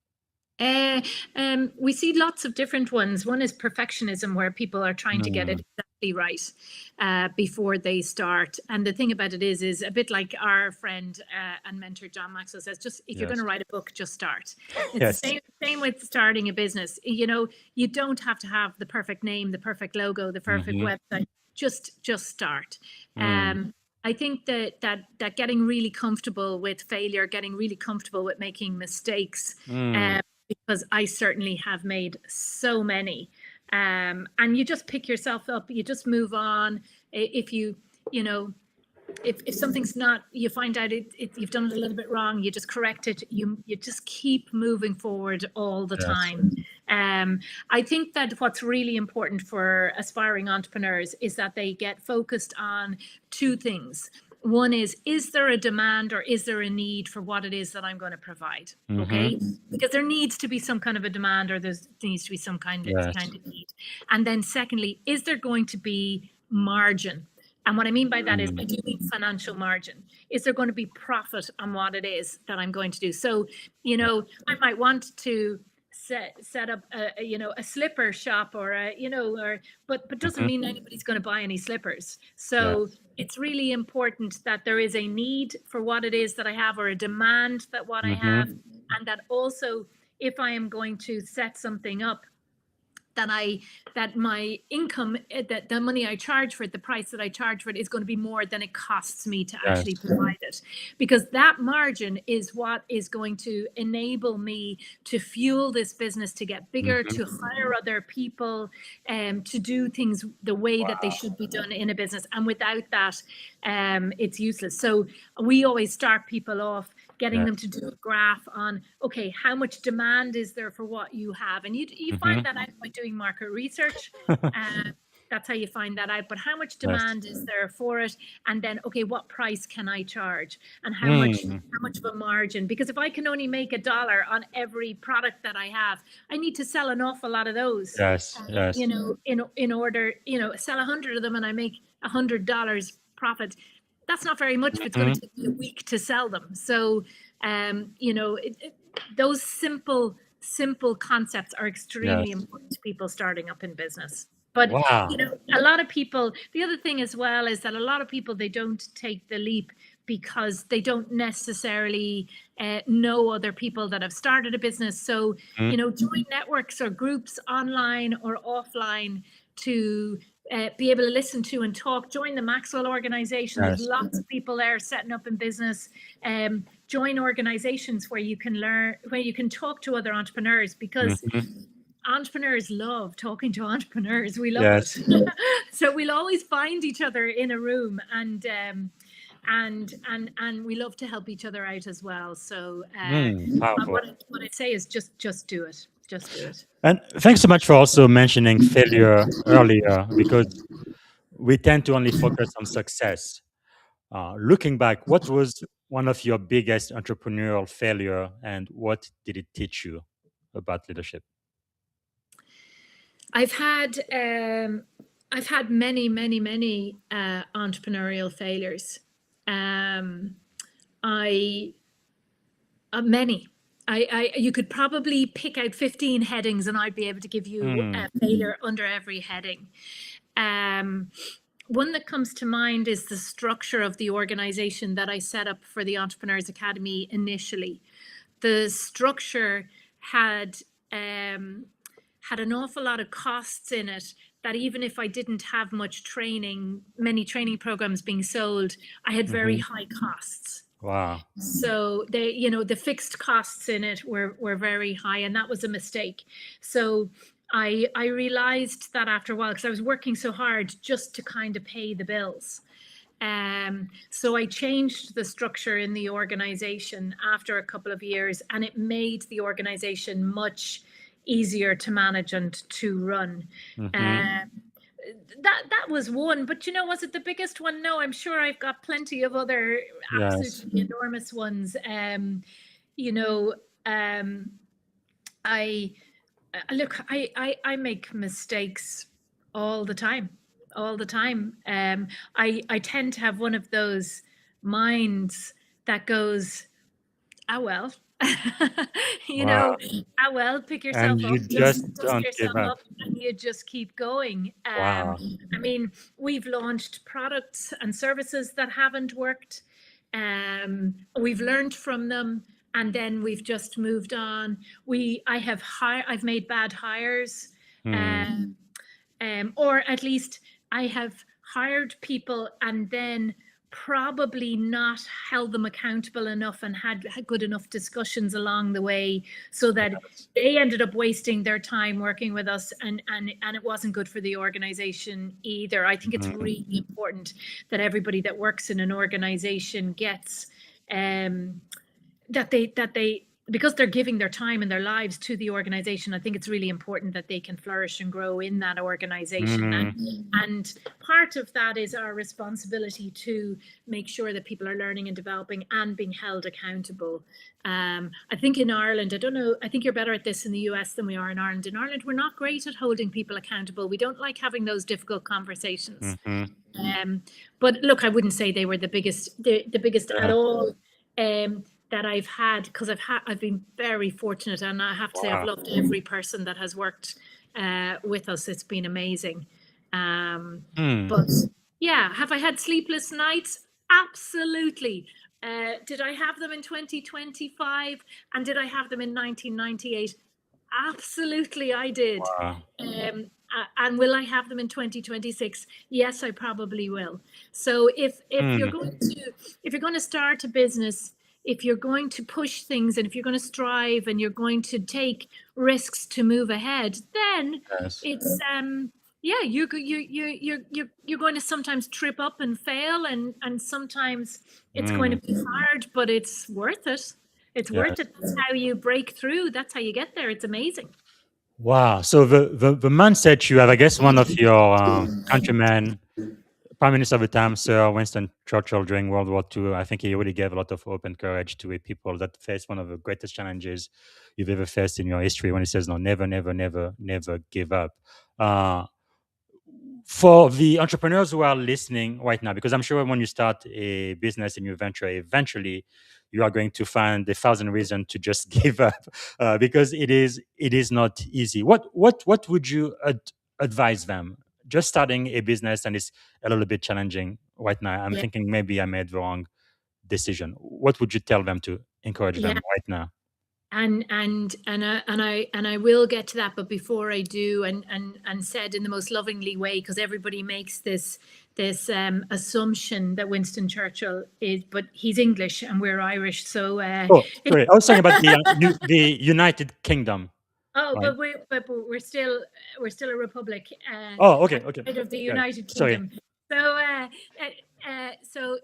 We see lots of different ones. One is perfectionism, where people are trying to get it exactly right before they start. And the thing about it is a bit like our friend and mentor John Maxwell says, just if you're going to write a book, just start. It's the same with starting a business. You know, you don't have to have the perfect name, the perfect logo, the perfect website. Just start. I think that getting really comfortable with failure, getting really comfortable with making mistakes, because I certainly have made so many. And you just pick yourself up, you just move on. If if something's not, you find out you've done it a little bit wrong, you just correct it. You just keep moving forward all the time. I think that what's really important for aspiring entrepreneurs is that they get focused on 2 things. One is there a demand or is there a need for what it is that I'm going to provide? Okay, because there needs to be some kind of a demand, or there needs to be some kind of need. And then secondly, is there going to be margin? And what I mean by that is, I do mean financial margin. Is there going to be profit on what it is that I'm going to do? So, I might want to set up a slipper shop, or but doesn't mean anybody's going to buy any slippers. So it's really important that there is a need for what it is that I have, or a demand that what I have, and that also, if I am going to set something up, that my income, that the money I charge for it, the price that I charge for it, is going to be more than it costs me to actually provide it. Because that margin is what is going to enable me to fuel this business, to get bigger, to hire other people, to do things the way that they should be done in a business. And without that, it's useless. So we always start people off getting them Yes. to do a graph on, okay, how much demand is there for what you have? And you find that out by doing market research. That's how you find that out. But how much Yes. demand is there for it? And then, okay, what price can I charge? And how Mm. much of a margin? Because if I can only make $1 on every product that I have, I need to sell an awful lot of those. Yes. Yes. You know, in order, sell 100 of them and I make $100 profit. That's not very much if it's going to take me a week to sell them. So, those simple concepts are extremely Yes. important to people starting up in business. But Wow. a lot of people, the other thing as well is that a lot of people, they don't take the leap because they don't necessarily know other people that have started a business. So, join networks or groups online or offline to be able to listen to and talk. Join the Maxwell organization. There's Yes. lots of people there setting up in business. Join organizations where you can learn, where you can talk to other entrepreneurs, because entrepreneurs love talking to entrepreneurs. We love Yes. it. So we'll always find each other in a room, and we love to help each other out as well. So Powerful. what I'd say is just do it. Just do it. And thanks so much for also mentioning failure earlier, because we tend to only focus on success. Looking back, what was one of your biggest entrepreneurial failure, and what did it teach you about leadership? I've had many entrepreneurial failures. Many. You could probably pick out 15 headings and I'd be able to give you a failure under every heading. One that comes to mind is the structure of the organization that I set up for the Entrepreneurs Academy initially. The structure had an awful lot of costs in it, that even if I didn't have many training programs being sold, I had very high costs. Wow. So the fixed costs in it were very high, and that was a mistake. So I realized that after a while, because I was working so hard just to kind of pay the bills. So I changed the structure in the organization after a couple of years, and it made the organization much easier to manage and to run. That was one, but was it the biggest one? No, I'm sure I've got plenty of other absolutely enormous ones. I make mistakes all the time. I tend to have one of those minds that goes, well, pick yourself And you up, just dust don't give yourself up. up, and you just keep going. Wow. I mean, we've launched products and services that haven't worked. We've learned from them, and then we've just moved on. I've made bad hires, or at least I have hired people and then probably not held them accountable enough and had good enough discussions along the way, so that they ended up wasting their time working with us, and it wasn't good for the organization either. I think it's really important that everybody that works in an organization gets that they because they're giving their time and their lives to the organization. I think it's really important that they can flourish and grow in that organization. And part of that is our responsibility to make sure that people are learning and developing and being held accountable. I think in Ireland, I don't know, I think you're better at this in the US than we are in Ireland. In Ireland, we're not great at holding people accountable. We don't like having those difficult conversations. But look, I wouldn't say they were the biggest at all. That I've had, because I've been very fortunate, and I have to say I've loved every person that has worked with us. It's been amazing. But yeah, have I had sleepless nights? Absolutely. Did I have them in 2025? And did I have them in 1998? Absolutely, I did. Wow. And will I have them in 2026? Yes, I probably will. So if you're going to start a business, if you're going to push things, and if you're going to strive, and you're going to take risks to move ahead, then yeah, you're going to sometimes trip up and fail, and sometimes it's going to Mm, be hard, but it's worth it. It's worth yes. it. That's how you break through. That's how you get there. It's amazing. Wow. So the mindset you have, I guess one of your countrymen, Prime Minister of the time, Sir Winston Churchill, during World War II, I think he really gave a lot of hope and courage to a people that face one of the greatest challenges you've ever faced in your history when he says, no, never, never, never, never give up. Uh, for the entrepreneurs who are listening right now, because I'm sure when you start a business and you venture, eventually you are going to find 1,000 reasons to just give up, because it is not easy. What would you advise them? Just starting a business and it's a little bit challenging right now. I'm Yeah, thinking maybe I made the wrong decision. What would you tell them to encourage them yeah. right now? And I will get to that, but before I do, and said in the most lovingly way, because everybody makes this assumption that Winston Churchill is, but he's English and we're Irish, so Oh, sorry, I was talking about the United Kingdom, oh, right? but we're still a republic, Oh, okay, okay. outside of the Good. United Sorry, Kingdom. So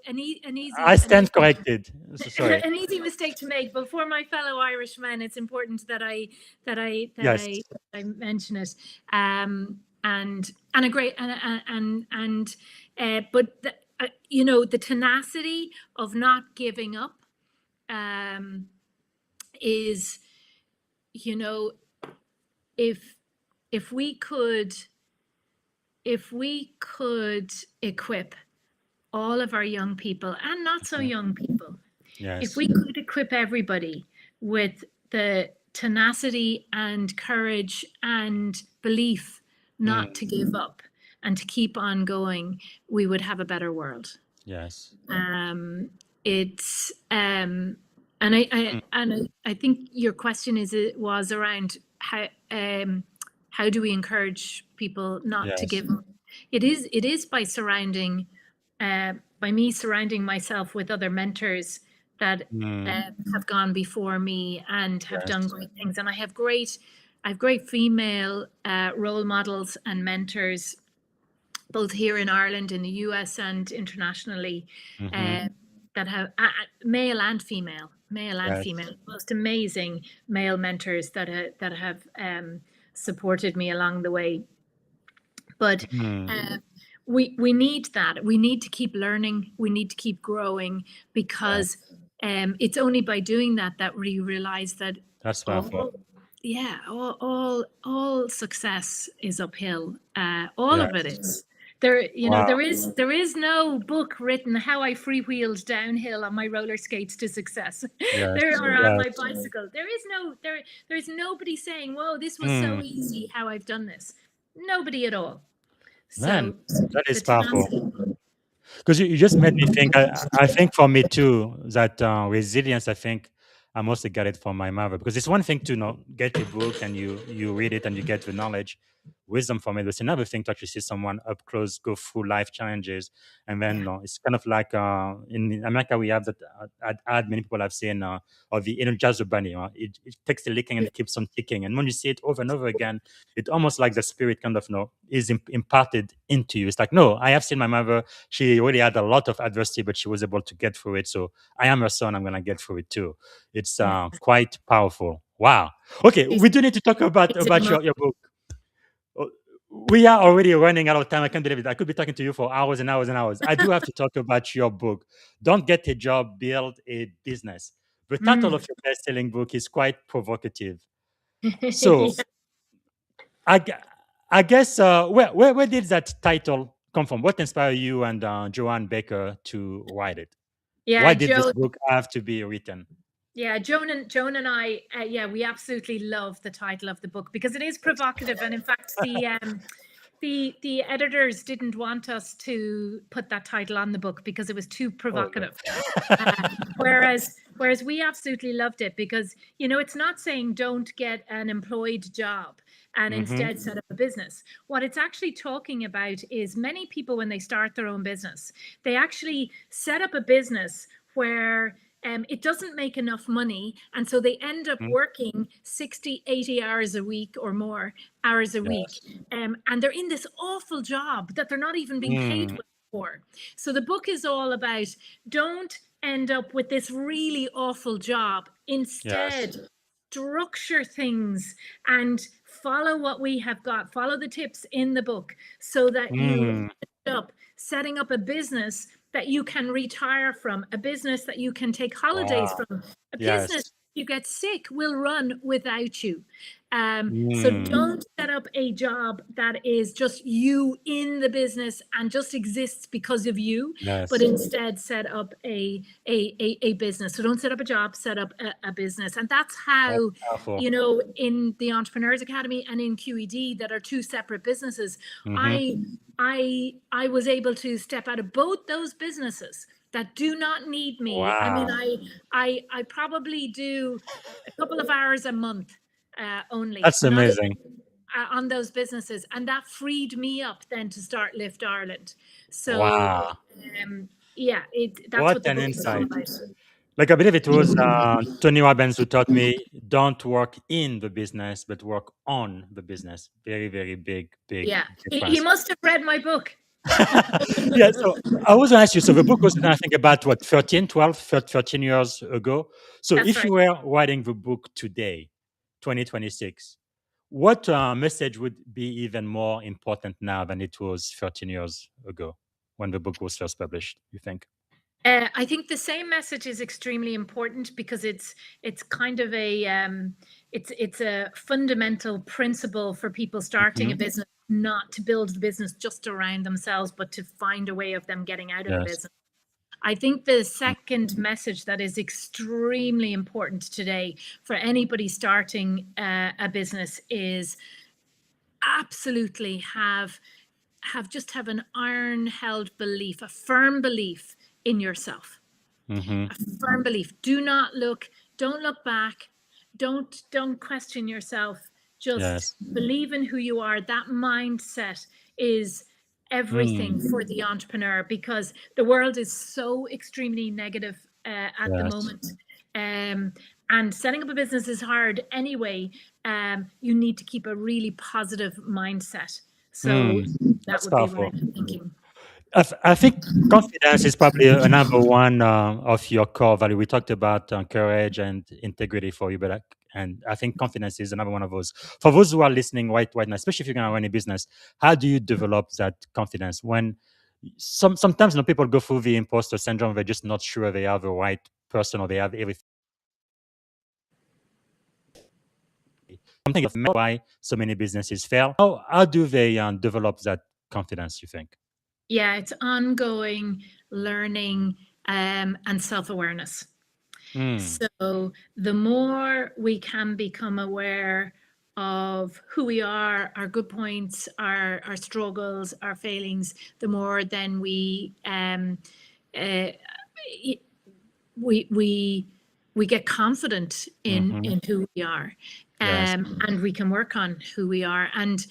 an I easy an stand easy corrected. Sorry. an easy mistake to make. But for my fellow Irishmen, it's important that I that I that Yes. I I mention it. And a great and but the tenacity of not giving up, is, you know if if we could if we could equip all of our young people and not so Mhm. young people, if Yes. we could equip everybody with the tenacity and courage and belief not Mm, to give up and to keep on going, we would have a better world. yes. It's and Mm, I think your question was around how do we encourage people not to yes. give up. It is by me surrounding myself with other mentors that Mm, have gone before me and have done yes. great things, and I have great female role models and mentors, both here in Ireland, in the US, and internationally, Hmm. uh, that have male and female, Yes. most amazing male mentors that have supported me along the way. But Mm, we need that. We need to keep learning. We need to keep growing, because yes. it's only by doing that that we realize that That's powerful. all, yeah, all success is uphill. All of it Yes. is. There, Wow. there is no book written how I freewheeled downhill on my roller skates to success. There, Yes. or on my Yes. bicycle. There's nobody saying, "Whoa, this was so Mm, easy how I've done this." Nobody at all. man, So that the is powerful. tenacity. Because you just made me think. I think for me too that resilience. I think I mostly got it from my mother, because it's one thing to get a book and you read it and you get the knowledge, wisdom from it. But it's another thing to actually see someone up close go through life challenges, and then Yeah, it's kind of like in America we have that ad many people have seen of the Energizer Bunny. It takes the licking and yeah, it keeps on ticking, and when you see it over and over again, it almost like the spirit kind of is imparted into you. It's like, no, I have seen my mother, she really had a lot of adversity, but she was able to get through it. So I am her son. I'm going to get through it too. It's yeah. quite powerful. Wow. Okay, Is we do need to talk about is it your book. Oh, we are already running out of time. I can't believe it. I could be talking to you for hours and hours and hours. I do have to talk about your book. Don't get a job, build a business. The title Mm. of your best-selling book is quite provocative. So Yeah, I, gu- I guess where did that title come from? What inspired you and Joanne Baker to write it? yeah, Why did this Joe. book have to be written? Yeah, Joan and I, yeah, we absolutely love the title of the book because it is provocative, and in fact, the editors didn't want us to put that title on the book because it was too Oh no. provocative. Whereas we absolutely loved it because it's not saying don't get an employed job and Mm-hmm. instead set up a business. What it's actually talking about is many people, when they start their own business, they actually set up a business where it doesn't make enough money. And so they end up working 60, 80 hours a week or more hours a week. And they're in this awful job that they're not even being paid for. So the book is all about, don't end up with this really awful job. Instead, structure things and follow what we have got, follow the tips in the book so that you end up setting up a business that you can retire from, a business that you can take holidays from, a business you get sick will run without you. So don't set up a job that is just you in the business and just exists because of you, but instead set up a business. So don't set up a job, set up a business. And that's how, you know, in the Entrepreneurs Academy and in QED, that are two separate businesses, I was able to step out of both those businesses that do not need me. I mean, I probably do a couple of hours a month only. That's amazing. On those businesses, and that freed me up then to start Lift Ireland. So yeah, that's What what the an book insight. is all about. Like, I believe it was Tony Robbins who taught me, don't work in the business, but work on the business. Very, very big Yeah, difference. he must have read my book. Yeah, so I was going to ask you, so the book was, I think, about what, 13 years ago. So That's if you were writing the book today, 2026, what message would be even more important now than it was 13 years ago when the book was first published, you think? I think the same message is extremely important because it's kind of a it's a fundamental principle for people starting a business, not to build the business just around themselves, but to find a way of them getting out of the business. I think the second message that is extremely important today for anybody starting a business is absolutely have an iron held belief, a firm belief in yourself. A firm belief. Don't look back. Don't question yourself. Just believe in who you are. That mindset is everything for the entrepreneur, because the world is so extremely negative at the moment. And setting up a business is hard anyway. You need to keep a really positive mindset. So that would be what I'm thinking. I think confidence is probably a number one of your core value. We talked about courage and integrity for you, but and I think confidence is another one of those. For those who are listening right now, especially if you're going to run a business, how do you develop that confidence when sometimes people go through the imposter syndrome? They're just not sure they are the right person or they have everything. Something of why so many businesses fail. How do they develop that confidence, you think? Yeah, it's ongoing learning and self-awareness. So the more we can become aware of who we are, our good points, our struggles, our failings, the more then we get confident in who we are, and we can work on who we are. And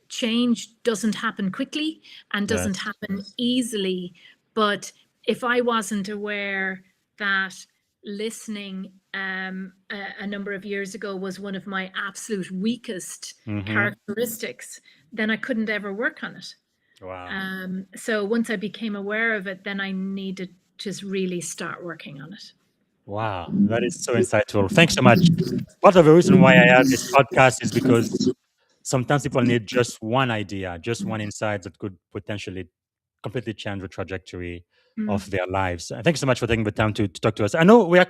change doesn't happen quickly and doesn't happen easily. But if I wasn't aware that listening a number of years ago was one of my absolute weakest characteristics, then I couldn't ever work on it. Wow. So once I became aware of it, then I needed to really start working on it. Wow, that is so insightful. Thanks so much. Part of the reason why I have this podcast is because sometimes people need just one idea, just one insight that could potentially completely change the trajectory of their lives. Thank you so much for taking the time to talk to us. I know we are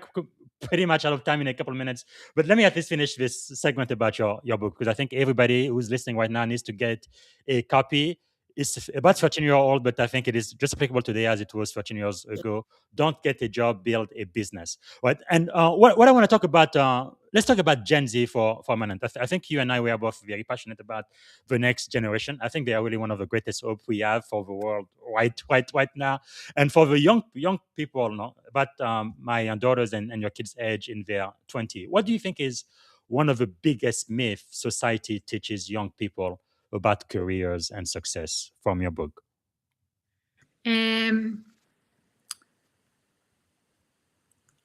pretty much out of time in a couple of minutes, but let me at least finish this segment about your book, because I think everybody who's listening right now needs to get a copy. It's about 13-year-old, but I think it is just applicable today as it was 13 years ago. Don't get a job, build a business. Right? And what I want to talk about, let's talk about Gen Z for a minute. I think you and I, we are both very passionate about the next generation. I think they are really one of the greatest hope we have for the world right now. And for the young people, no, about my daughters and your kids' age in their 20, what do you think is one of the biggest myths society teaches young people about careers and success from your book?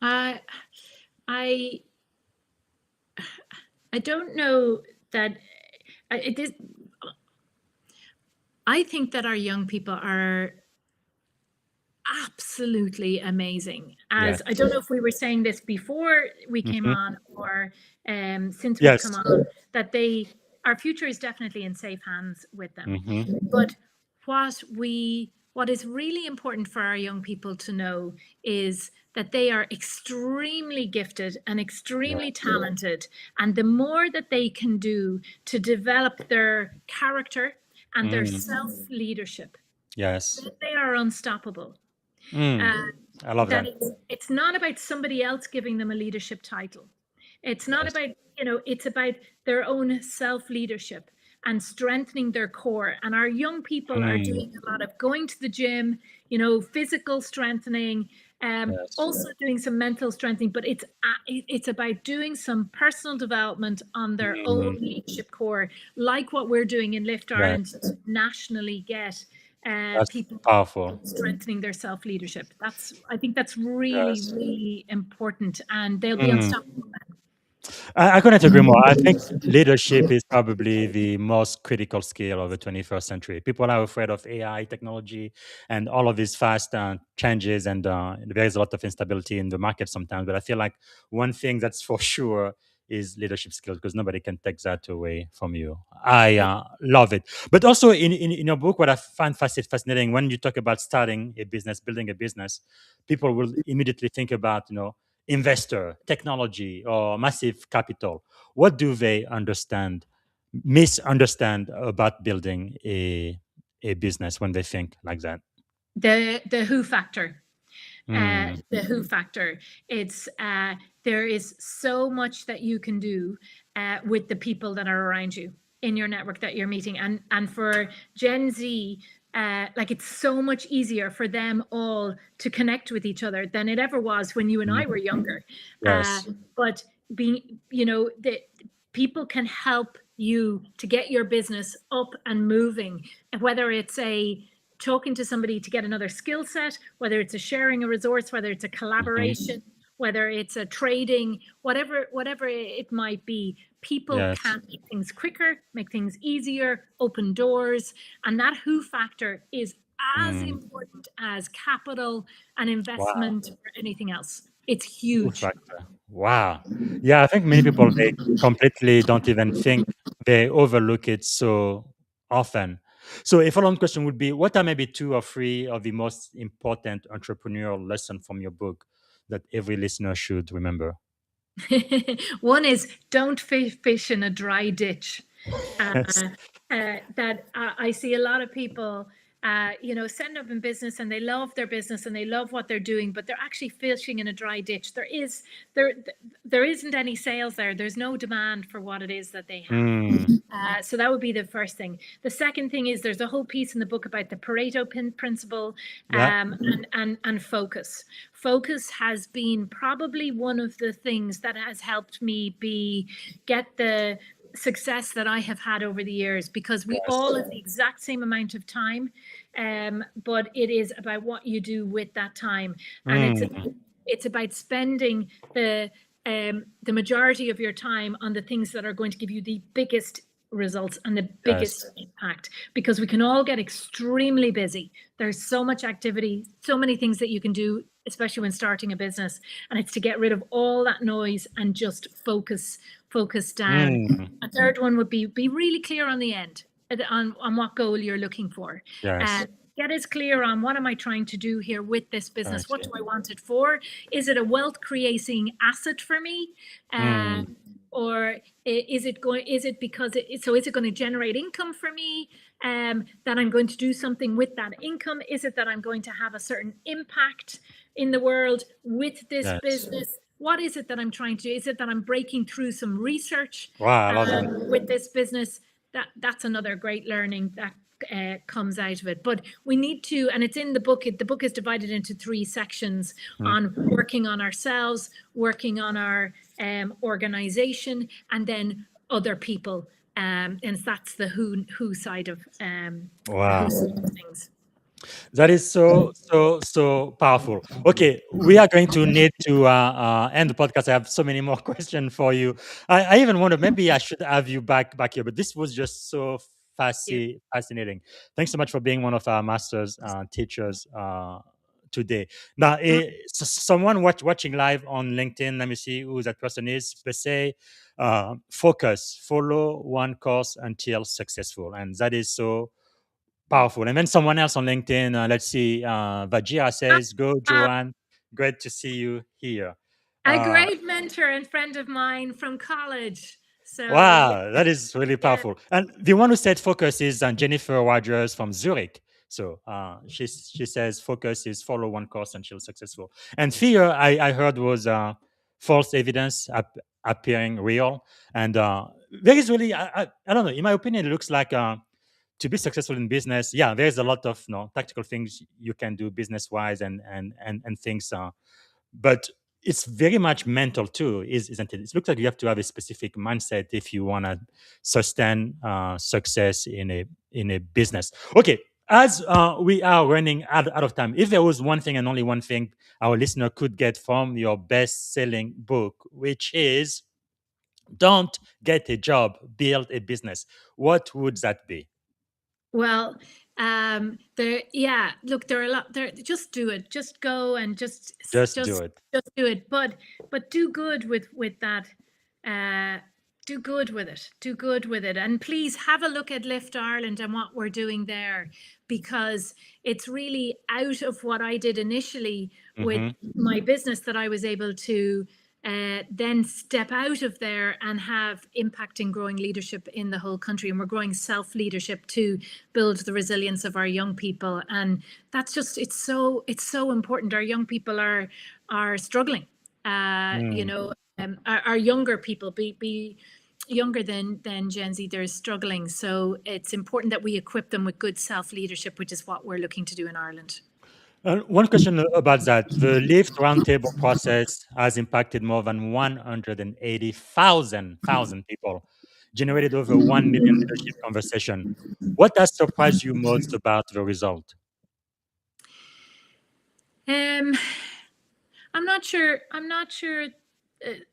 I I I don't know that it is. I think that our young people are absolutely amazing. As I Yes. don't know if we were saying this before we came Hmm. on or since we've come Yes. on, that our future is definitely in safe hands with them. Hmm. But what is really important for our young people to know is that they are extremely gifted and extremely Yes. talented, and the more that they can do to develop their character and their Mm. self leadership, Yes. they are unstoppable. Mm. uh, I love that that. it's not about somebody else giving them a leadership title. It's not Yes. about, it's about their own self leadership and strengthening their core. And our young people are Mm. doing a lot of going to the gym, physical strengthening, Yes. also doing some mental strengthening, but it's about doing some personal development on their own Mm. leadership core, like what we're doing in Lift Ireland Yes. to nationally get That's people powerful. strengthening their self leadership. I think that's really, Yes. really important, and they'll be Mm. unstoppable. I couldn't agree more. I think leadership is probably the most critical skill of the 21st century. People are afraid of AI technology and all of these fast changes, and there is a lot of instability in the market sometimes. But I feel like one thing that's for sure is leadership skills, because nobody can take that away from you. I love it. But also in your book, what I find fascinating, when you talk about starting a business, building a business, people will immediately think about, investor, technology, or massive capital. What do they misunderstand about building a business when they think like that? The who factor. Mm. The who factor. It's there is so much that you can do with the people that are around you in your network that you're meeting, and for Gen Z, like it's so much easier for them all to connect with each other than it ever was when you and I Mm. were younger. Yes. But being, the people can help you to get your business up and moving, whether it's talking to somebody to get another skill set, whether it's a sharing a resource, whether it's a Hmm. collaboration, whether it's a trading, whatever it might be. People Yes. can make things quicker, make things easier, open doors, and that who factor is as Mm. important as capital and Wow. investment or anything else. It's Who huge. factor. Wow. Yeah, I think many people, they completely don't even think, they overlook it so often. So a follow-on question would be, what are maybe two or three of the most important entrepreneurial lessons from your book that every listener should remember? One is don't fish in a dry ditch. Uh, Yes. that I see a lot of people, setting up in business, and they love their business and they love what they're doing, but they're actually fishing in a dry ditch. There there isn't any sales there. There's no demand for what it is that they have. Mm. So that would be the first thing. The second thing is there's a whole piece in the book about the Pareto principle, Yeah. and focus. Focus has been probably one of the things that has helped me get the success that I have had over the years, because we Yes. all have the exact same amount of time, but it is about what you do with that time, and Mm. it's about spending the majority of your time on the things that are going to give you the biggest results and the Yes. biggest impact, because we can all get extremely busy. There's so much activity, so many things that you can do, especially when starting a business, and it's to get rid of all that noise and just focus down. Mm. A third one would be really clear on the end, on what goal you're looking for. Yes. Get as clear on, what am I trying to do here with this business? What Okay. do I want it for? Is it a wealth creating asset for me? Mm. Or is it going to generate income for me, that I'm going to do something with that income? Is it that I'm going to have a certain impact in the world with this Yes. business? What is it that I'm trying to do? Is it that I'm breaking through some research Wow, I love that. with this business? That's another great learning that comes out of it. But we need to, and it's in the book. The book is divided into 3 sections Mm. on working on ourselves, working on our organization, and then other people. And that's the who side of Wow. things. That is so powerful. Okay, we are going to need to end the podcast. I have so many more questions for you. I even wonder maybe I should have you back here, but this was just so You. fascinating. Thanks so much for being one of our masters teachers today. Now, someone watching live on LinkedIn. Let me see who that person is. They say, focus, follow one course until successful, and that is so powerful. And then someone else on LinkedIn, let's see, Vajira says, "Go, Uh, Joanne. Great to see you here." a Uh, great mentor and friend of mine from college. So yeah, wow, that is really yeah. powerful. And the one who said focus is Jennifer Rogers from Zurich. So she says focus is follow one course until successful. And fear, I heard, was false evidence appearing real. And there is really, I don't know, in my opinion, it looks like to be successful in business, yeah, there's a lot of tactical things you can do business wise and things, but it's very much mental too, isn't it? It looks like you have to have a specific mindset if you want to sustain success in a business. Okay, as we are running out of time, if there was one thing and only one thing our listener could get from your best-selling book, which is "Don't Get a Job, Build a Business," what would that be? Well, there, yeah, look, there are a lot there. Just do it. Just go and Just do it. just do it. But do good with that. Uh, do good with it. Do good with it. And please have a look at Lift Ireland and what we're doing there, because it's really out of what I did initially with Hmm. my business that I was able to then step out of there and have impact in growing leadership in the whole country. And we're growing self-leadership to build the resilience of our young people. And that's just, it's so important. Our young people are struggling. You Mm. know, our younger people, be younger than Gen Z, they're struggling. So it's important that we equip them with good self-leadership, which is what we're looking to do in Ireland. One question about that. The Lift Roundtable process has impacted more than 180,000 people, generated over 1 million leadership conversation. What has surprised you most about the result? Um, I'm not sure. I'm not sure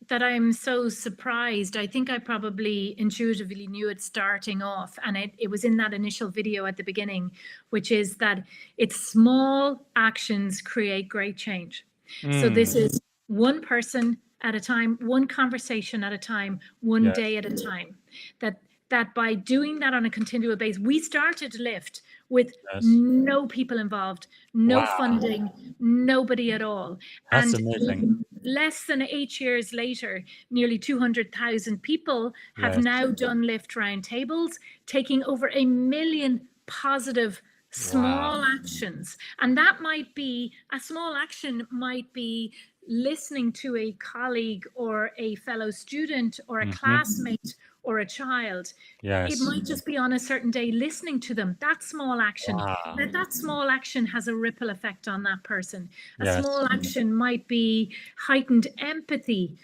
that I'm so surprised. I think I probably intuitively knew it starting off, and it was in that initial video at the beginning, which is that it's small actions create great change. So this Mm. is one person at a time, one conversation at a time, one Yes, day at a time. That that by doing that on a continual basis, we started Lift with yes. no people involved, no Wow, funding, nobody at all. that's And amazing. less than 8 years later, nearly 200,000 people have Yes. now done Lift roundtables, taking over 1 million positive Wow. small actions. And that might be a small action, might be listening to a colleague or a fellow student or a Hmm. classmate or a child. It Yes. might just be on a certain day listening to them. That small action, Wow. that small action has a ripple effect on that person. A Yes. small action might be heightened empathy.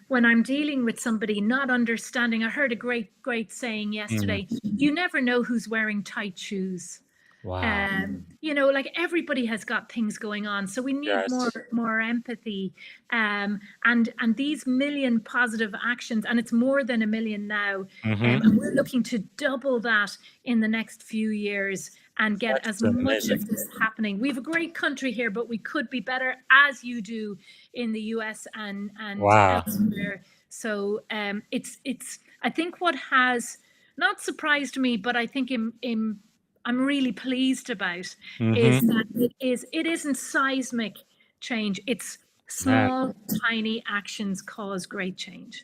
When I'm dealing with somebody not understanding, I heard a great saying Mm. yesterday: you never know who's wearing tight shoes. Wow. You know, like everybody has got things going on, so we need Yes. more empathy. And these million positive actions, and it's more than 1 million now, Hmm. and we're looking to double that in the next few years and get as That's much amazing. of this happening. We have a great country here, but we could be better, as you do in the US and Wow. elsewhere. So it's I think what has not surprised me, but I think in I'm really pleased about, is Hmm. that it isn't seismic change. It's Man. small, tiny actions cause great change.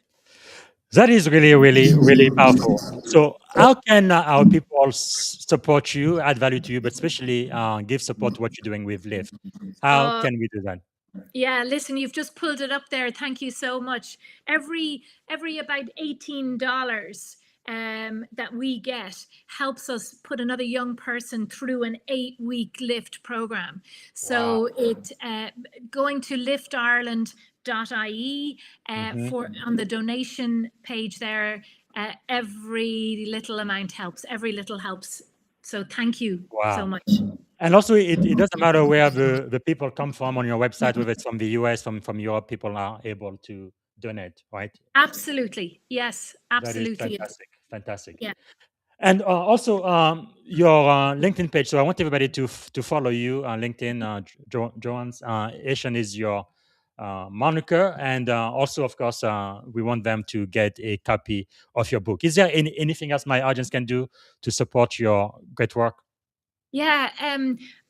That is really powerful. So, how can our people support you, add value to you, but especially give support to what you're doing with Lyft? How Uh, can we do that? yeah, listen, you've just pulled it up there. Thank you so much. Every about $18 that we get helps us put another young person through an 8-week Lift program. Wow. So it going to liftireland.ie Hmm. for on the donation page there. Every little amount helps. Every little helps. So thank you so Wow. much. And also, it doesn't matter where the people come from on your website, whether it's from the US, from Europe, people are able to donate, right? Absolutely. Yes, That is absolutely. fantastic. Fantastic. Yeah. And also, your LinkedIn page. So I want everybody to follow you on LinkedIn. Joanne Hession is your moniker, and also, of course, we want them to get a copy of your book. Is there anything else my audience can do to support your great work? Yeah,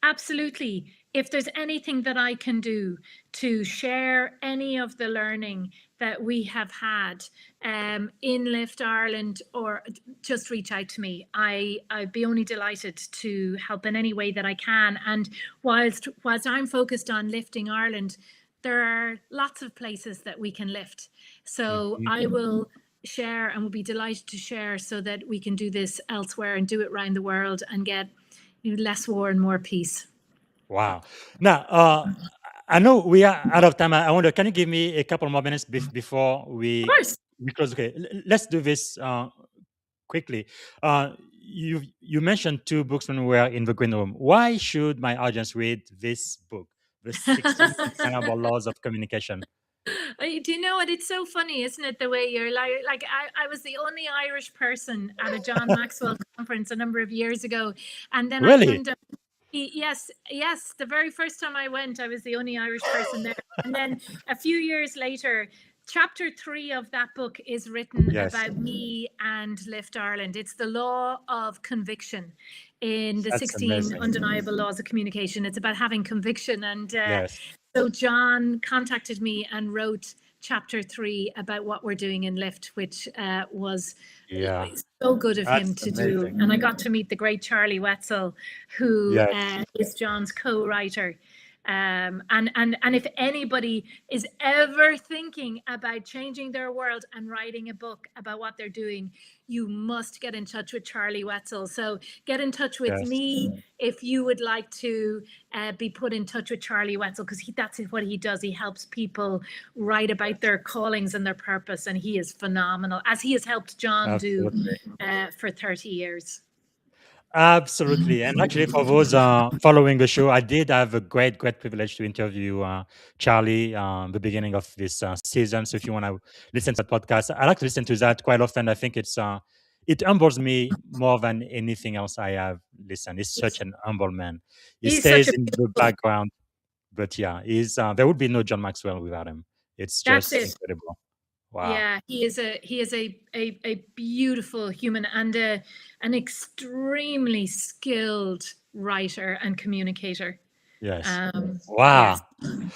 absolutely. If there's anything that I can do to share any of the learning that we have had in Lift Ireland, or just reach out to me. I'd be only delighted to help in any way that I can. And whilst I'm focused on lifting Ireland, there are lots of places that we can lift. So Mhm. I will share and will be delighted to share so that we can do this elsewhere and do it around the world and get less war and more peace. Wow. Now, I know we are out of time. I wonder, can you give me a couple more minutes before Of course. we close? Okay, let's do this quickly. You mentioned two books when we were in the green room. Why should my audience read this book, The 16 Untenable Laws of Communication? Do you know what? It's so funny, isn't it? The way you're like I was the only Irish person at a John Maxwell conference a number of years ago, and then I Really? turned up. Yes, yes. The very first time I went, I was the only Irish person there. And then a few years later, chapter 3 of that book is written Yes, about me and Lift Ireland. It's the law of conviction in the that's 16 amazing. undeniable laws of communication. It's about having conviction. And Yes, so John contacted me and wrote chapter 3 about what we're doing in Lift, which was yeah, so good of that's him to do. amazing. And I got to meet the great Charlie Wetzel, who Yes, is John's co-writer. And if anybody is ever thinking about changing their world and writing a book about what they're doing, you must get in touch with Charlie Wetzel. So get in touch with yes. me if you would like to be put in touch with Charlie Wetzel, because that's what he does. He helps people write about their callings and their purpose, and he is phenomenal, as he has helped John do Absolutely. for 30 years. Absolutely. And actually, for those following the show, I did have a great privilege to interview Charlie the beginning of this season. So if you want to listen to that podcast, I like to listen to that quite often. I think it humbles me more than anything else I have listened. He's such an humble man. He He's such stays a in the background, but yeah, there would be no John Maxwell without him. It's That's just it. incredible. Wow. Yeah, he is a beautiful human and an extremely skilled writer and communicator. Yes. Yes. Wow.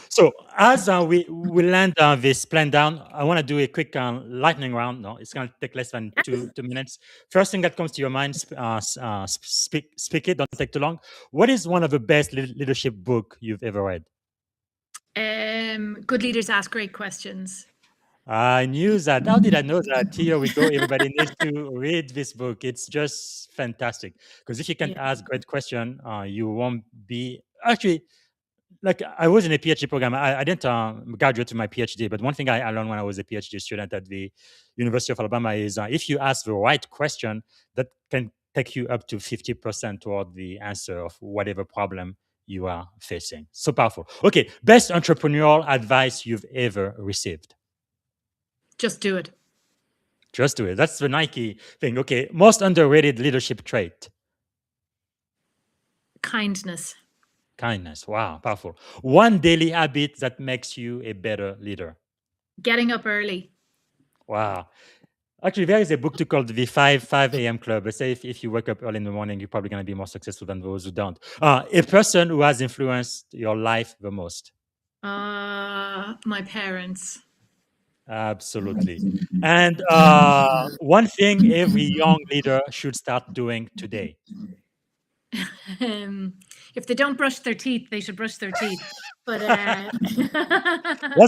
So as we land this plan down, I want to do a quick lightning round. No, it's going to take less than two minutes. First thing that comes to your mind, speak it. Don't take too long. What is one of the best leadership book you've ever read? Good leaders ask great questions. I knew that. How did I know that? Here we go. Everybody needs to read this book. It's just fantastic. Because if you can't Yeah. ask great question, you won't be actually. Like I was in a PhD program. I didn't graduate with my PhD, but one thing I learned when I was a PhD student at the University of Alabama is if you ask the right question, that can take you up to 50% toward the answer of whatever problem you are facing. So powerful. Okay, best entrepreneurial advice you've ever received. Just do it. Just do it. That's the Nike thing. Okay, most underrated leadership trait. Kindness. Kindness. Wow, powerful. One daily habit that makes you a better leader. Getting up early. Wow. Actually, there is a book called the 5 a.m. Club. They say if you wake up early in the morning, you're probably going to be more successful than those who don't. A person who has influenced your life the most. My parents. Absolutely. And one thing every young leader should start doing today. If they don't brush their teeth, they should brush their teeth. But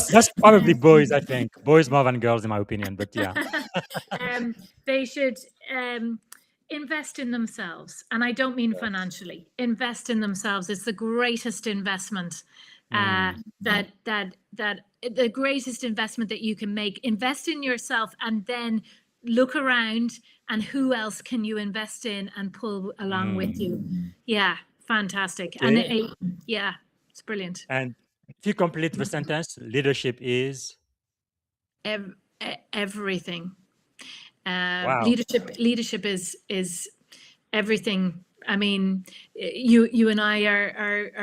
That's probably boys, I think. Boys more than girls, in my opinion. But yeah. They should invest in themselves, and I don't mean financially. Invest in themselves. It's the greatest investment. That the greatest investment that you can make. Invest in yourself, and then look around and who else can you invest in and pull along with you. Yeah, Fantastic. Okay. And yeah, it's brilliant. And if you complete the sentence, leadership is Everything. wow. Leadership is everything. I mean, you and I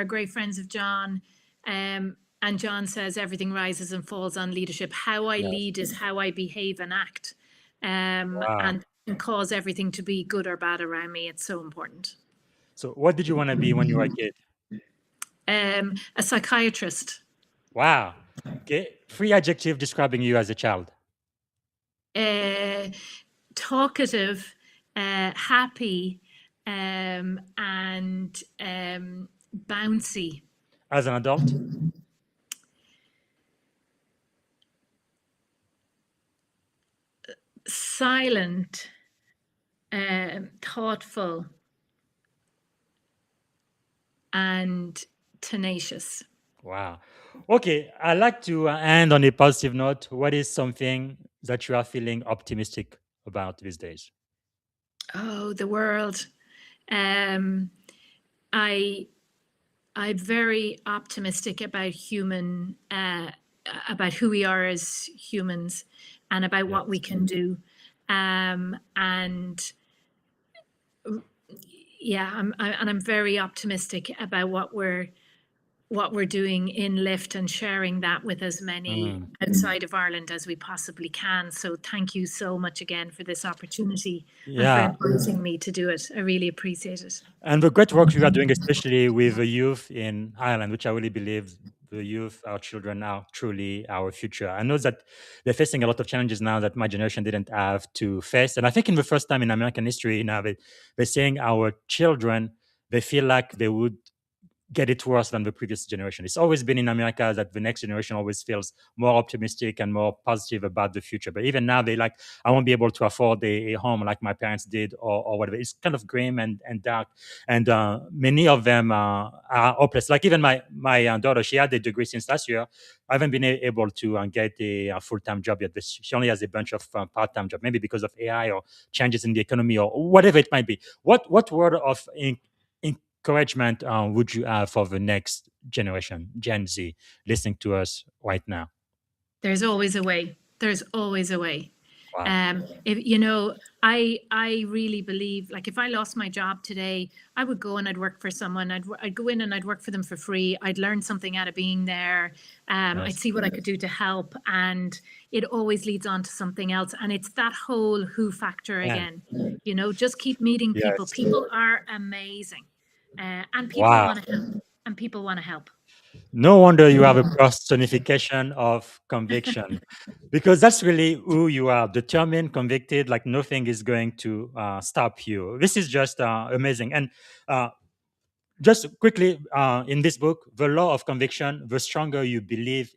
are great friends of John, and John says everything rises and falls on leadership. How I Yes. lead is how I behave and act, Wow. and cause everything to be good or bad around me. It's so important. So, what did you want to be when you were a kid? A psychiatrist. Wow. Okay. 3 adjectives describing you as a child. Talkative, happy, and bouncy. As an adult. Silent, thoughtful, and tenacious. Wow. Okay. I like to end on a positive note. What is something that you are feeling optimistic about these days? Oh, the world. Um, I I'm very optimistic about about who we are as humans, and about what we Yes. can do. And yeah, I'm very optimistic about what we're doing in Lift, and sharing that with as many Mm. outside of Ireland as we possibly can. So thank you so much again for this opportunity, and for Yeah. encouraging me to do it. I really appreciate it. And the great work you are doing, especially with the youth in Ireland, which I really believe the youth, our children, are truly our future. I know that they're facing a lot of challenges now that my generation didn't have to face. And I think in the first time in American history, now they're saying our children, they feel like they would get it worse than the previous generation. It's always been in America that the next generation always feels more optimistic and more positive about the future. But even now, they like, I won't be able to afford a home like my parents did, or whatever. It's kind of grim and dark. And many of them are hopeless. Like even my daughter, she had a degree since last year. I haven't been able to get a full-time job yet. But she only has a bunch of part-time jobs, maybe because of AI or changes in the economy or whatever it might be. What word of encouragement would you have for the next generation, Gen Z, listening to us right now? There's always a way. There's always a way. Wow. If I really believe, like, if I lost my job today, I would go and I'd work for someone. I'd go in and I'd work for them for free. I'd learn something out of being there. I'd Yes. see what I could do to help, and it always leads on to something else. And it's that whole who factor Man. again. Just keep meeting people. Yes. People are amazing, and people Wow. want to help. And people want to help. No wonder you have a personification of conviction, because that's really who you are, determined, convicted, like nothing is going to stop you. This is just amazing. And uh, just quickly, in this book, The Law of Conviction, the stronger you believe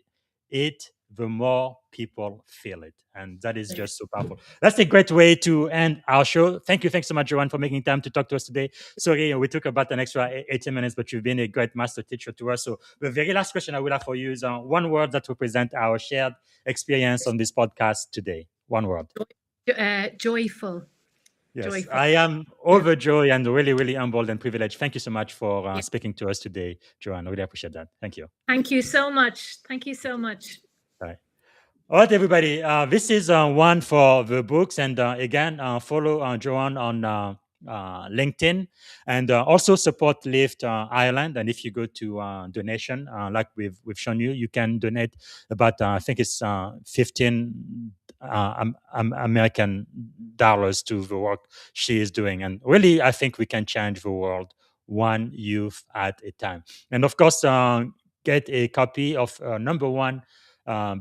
it, the more people feel it. And that is just so powerful. That's a great way to end our show. Thank you. Thanks so much, Joanne, for making time to talk to us today. Sorry, we took about an extra 18 minutes, but you've been a great master teacher to us. So the very last question I will have for you is one word that represents our shared experience on this podcast today. One word. Joyful. Yes, Joyful. I am overjoyed and really, really humbled and privileged. Thank you so much for Yeah. speaking to us today, Joanne. I really appreciate that. Thank you. Thank you so much. Thank you so much. Bye. All right, everybody. This is one for the books. And again, follow Joanne on LinkedIn, and also support Lift Ireland. And if you go to donation, like we've shown you, you can donate about, I think it's 15 American dollars to the work she is doing. And really, I think we can change the world one youth at a time. And of course, get a copy of number one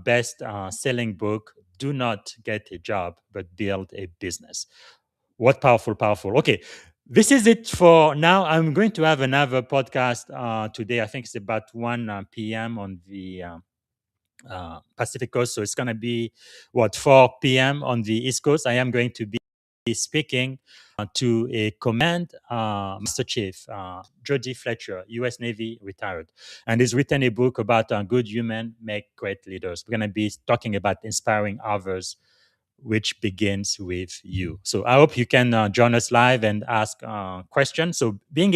best selling book, Do Not Get a Job, but Build a Business. What powerful. Okay. This is it for now. I'm going to have another podcast today. I think it's about 1 p.m. on the Pacific Coast. So it's going to be 4 p.m. on the East Coast. I am going to be speaking to a command master chief, Jody Fletcher, U.S. Navy retired, and he's written a book about good human make great leaders. We're going to be talking about inspiring others, which begins with you. So I hope you can join us live and ask questions. So being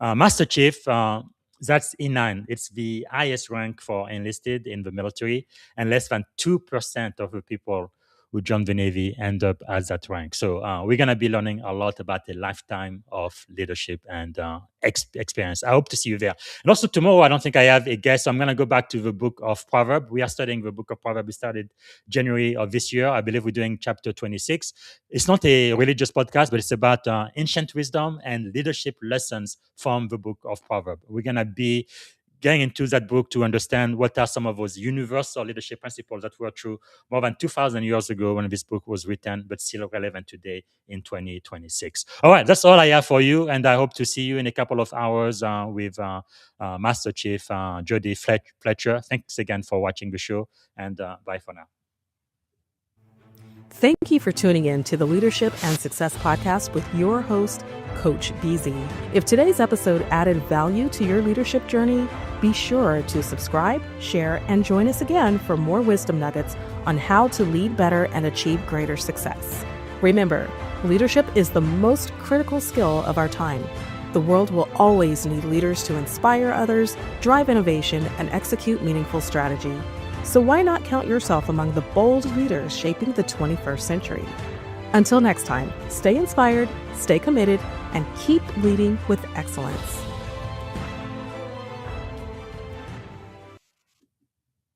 Master Chief, that's E9. It's the highest rank for enlisted in the military, and less than 2% of the people who join the Navy end up at that rank. So we're going to be learning a lot about a lifetime of leadership and experience. I hope to see you there. And also tomorrow, I don't think I have a guest. So I'm going to go back to the book of Proverbs. We are studying the book of Proverbs. We started January of this year. I believe we're doing chapter 26. It's not a religious podcast, but it's about ancient wisdom and leadership lessons from the book of Proverbs. We're going to be getting into that book to understand what are some of those universal leadership principles that were true more than 2,000 years ago when this book was written, but still relevant today in 2026. All right, that's all I have for you, and I hope to see you in a couple of hours with Master Chief Jody Fletcher. Thanks again for watching the show, and bye for now. Thank you for tuning in to the Leadership and Success Podcast with your host, Coach BZ. If today's episode added value to your leadership journey, be sure to subscribe, share, and join us again for more wisdom nuggets on how to lead better and achieve greater success. Remember, leadership is the most critical skill of our time. The world will always need leaders to inspire others, drive innovation, and execute meaningful strategy. So why not count yourself among the bold leaders shaping the 21st century? Until next time, stay inspired, stay committed, and keep leading with excellence.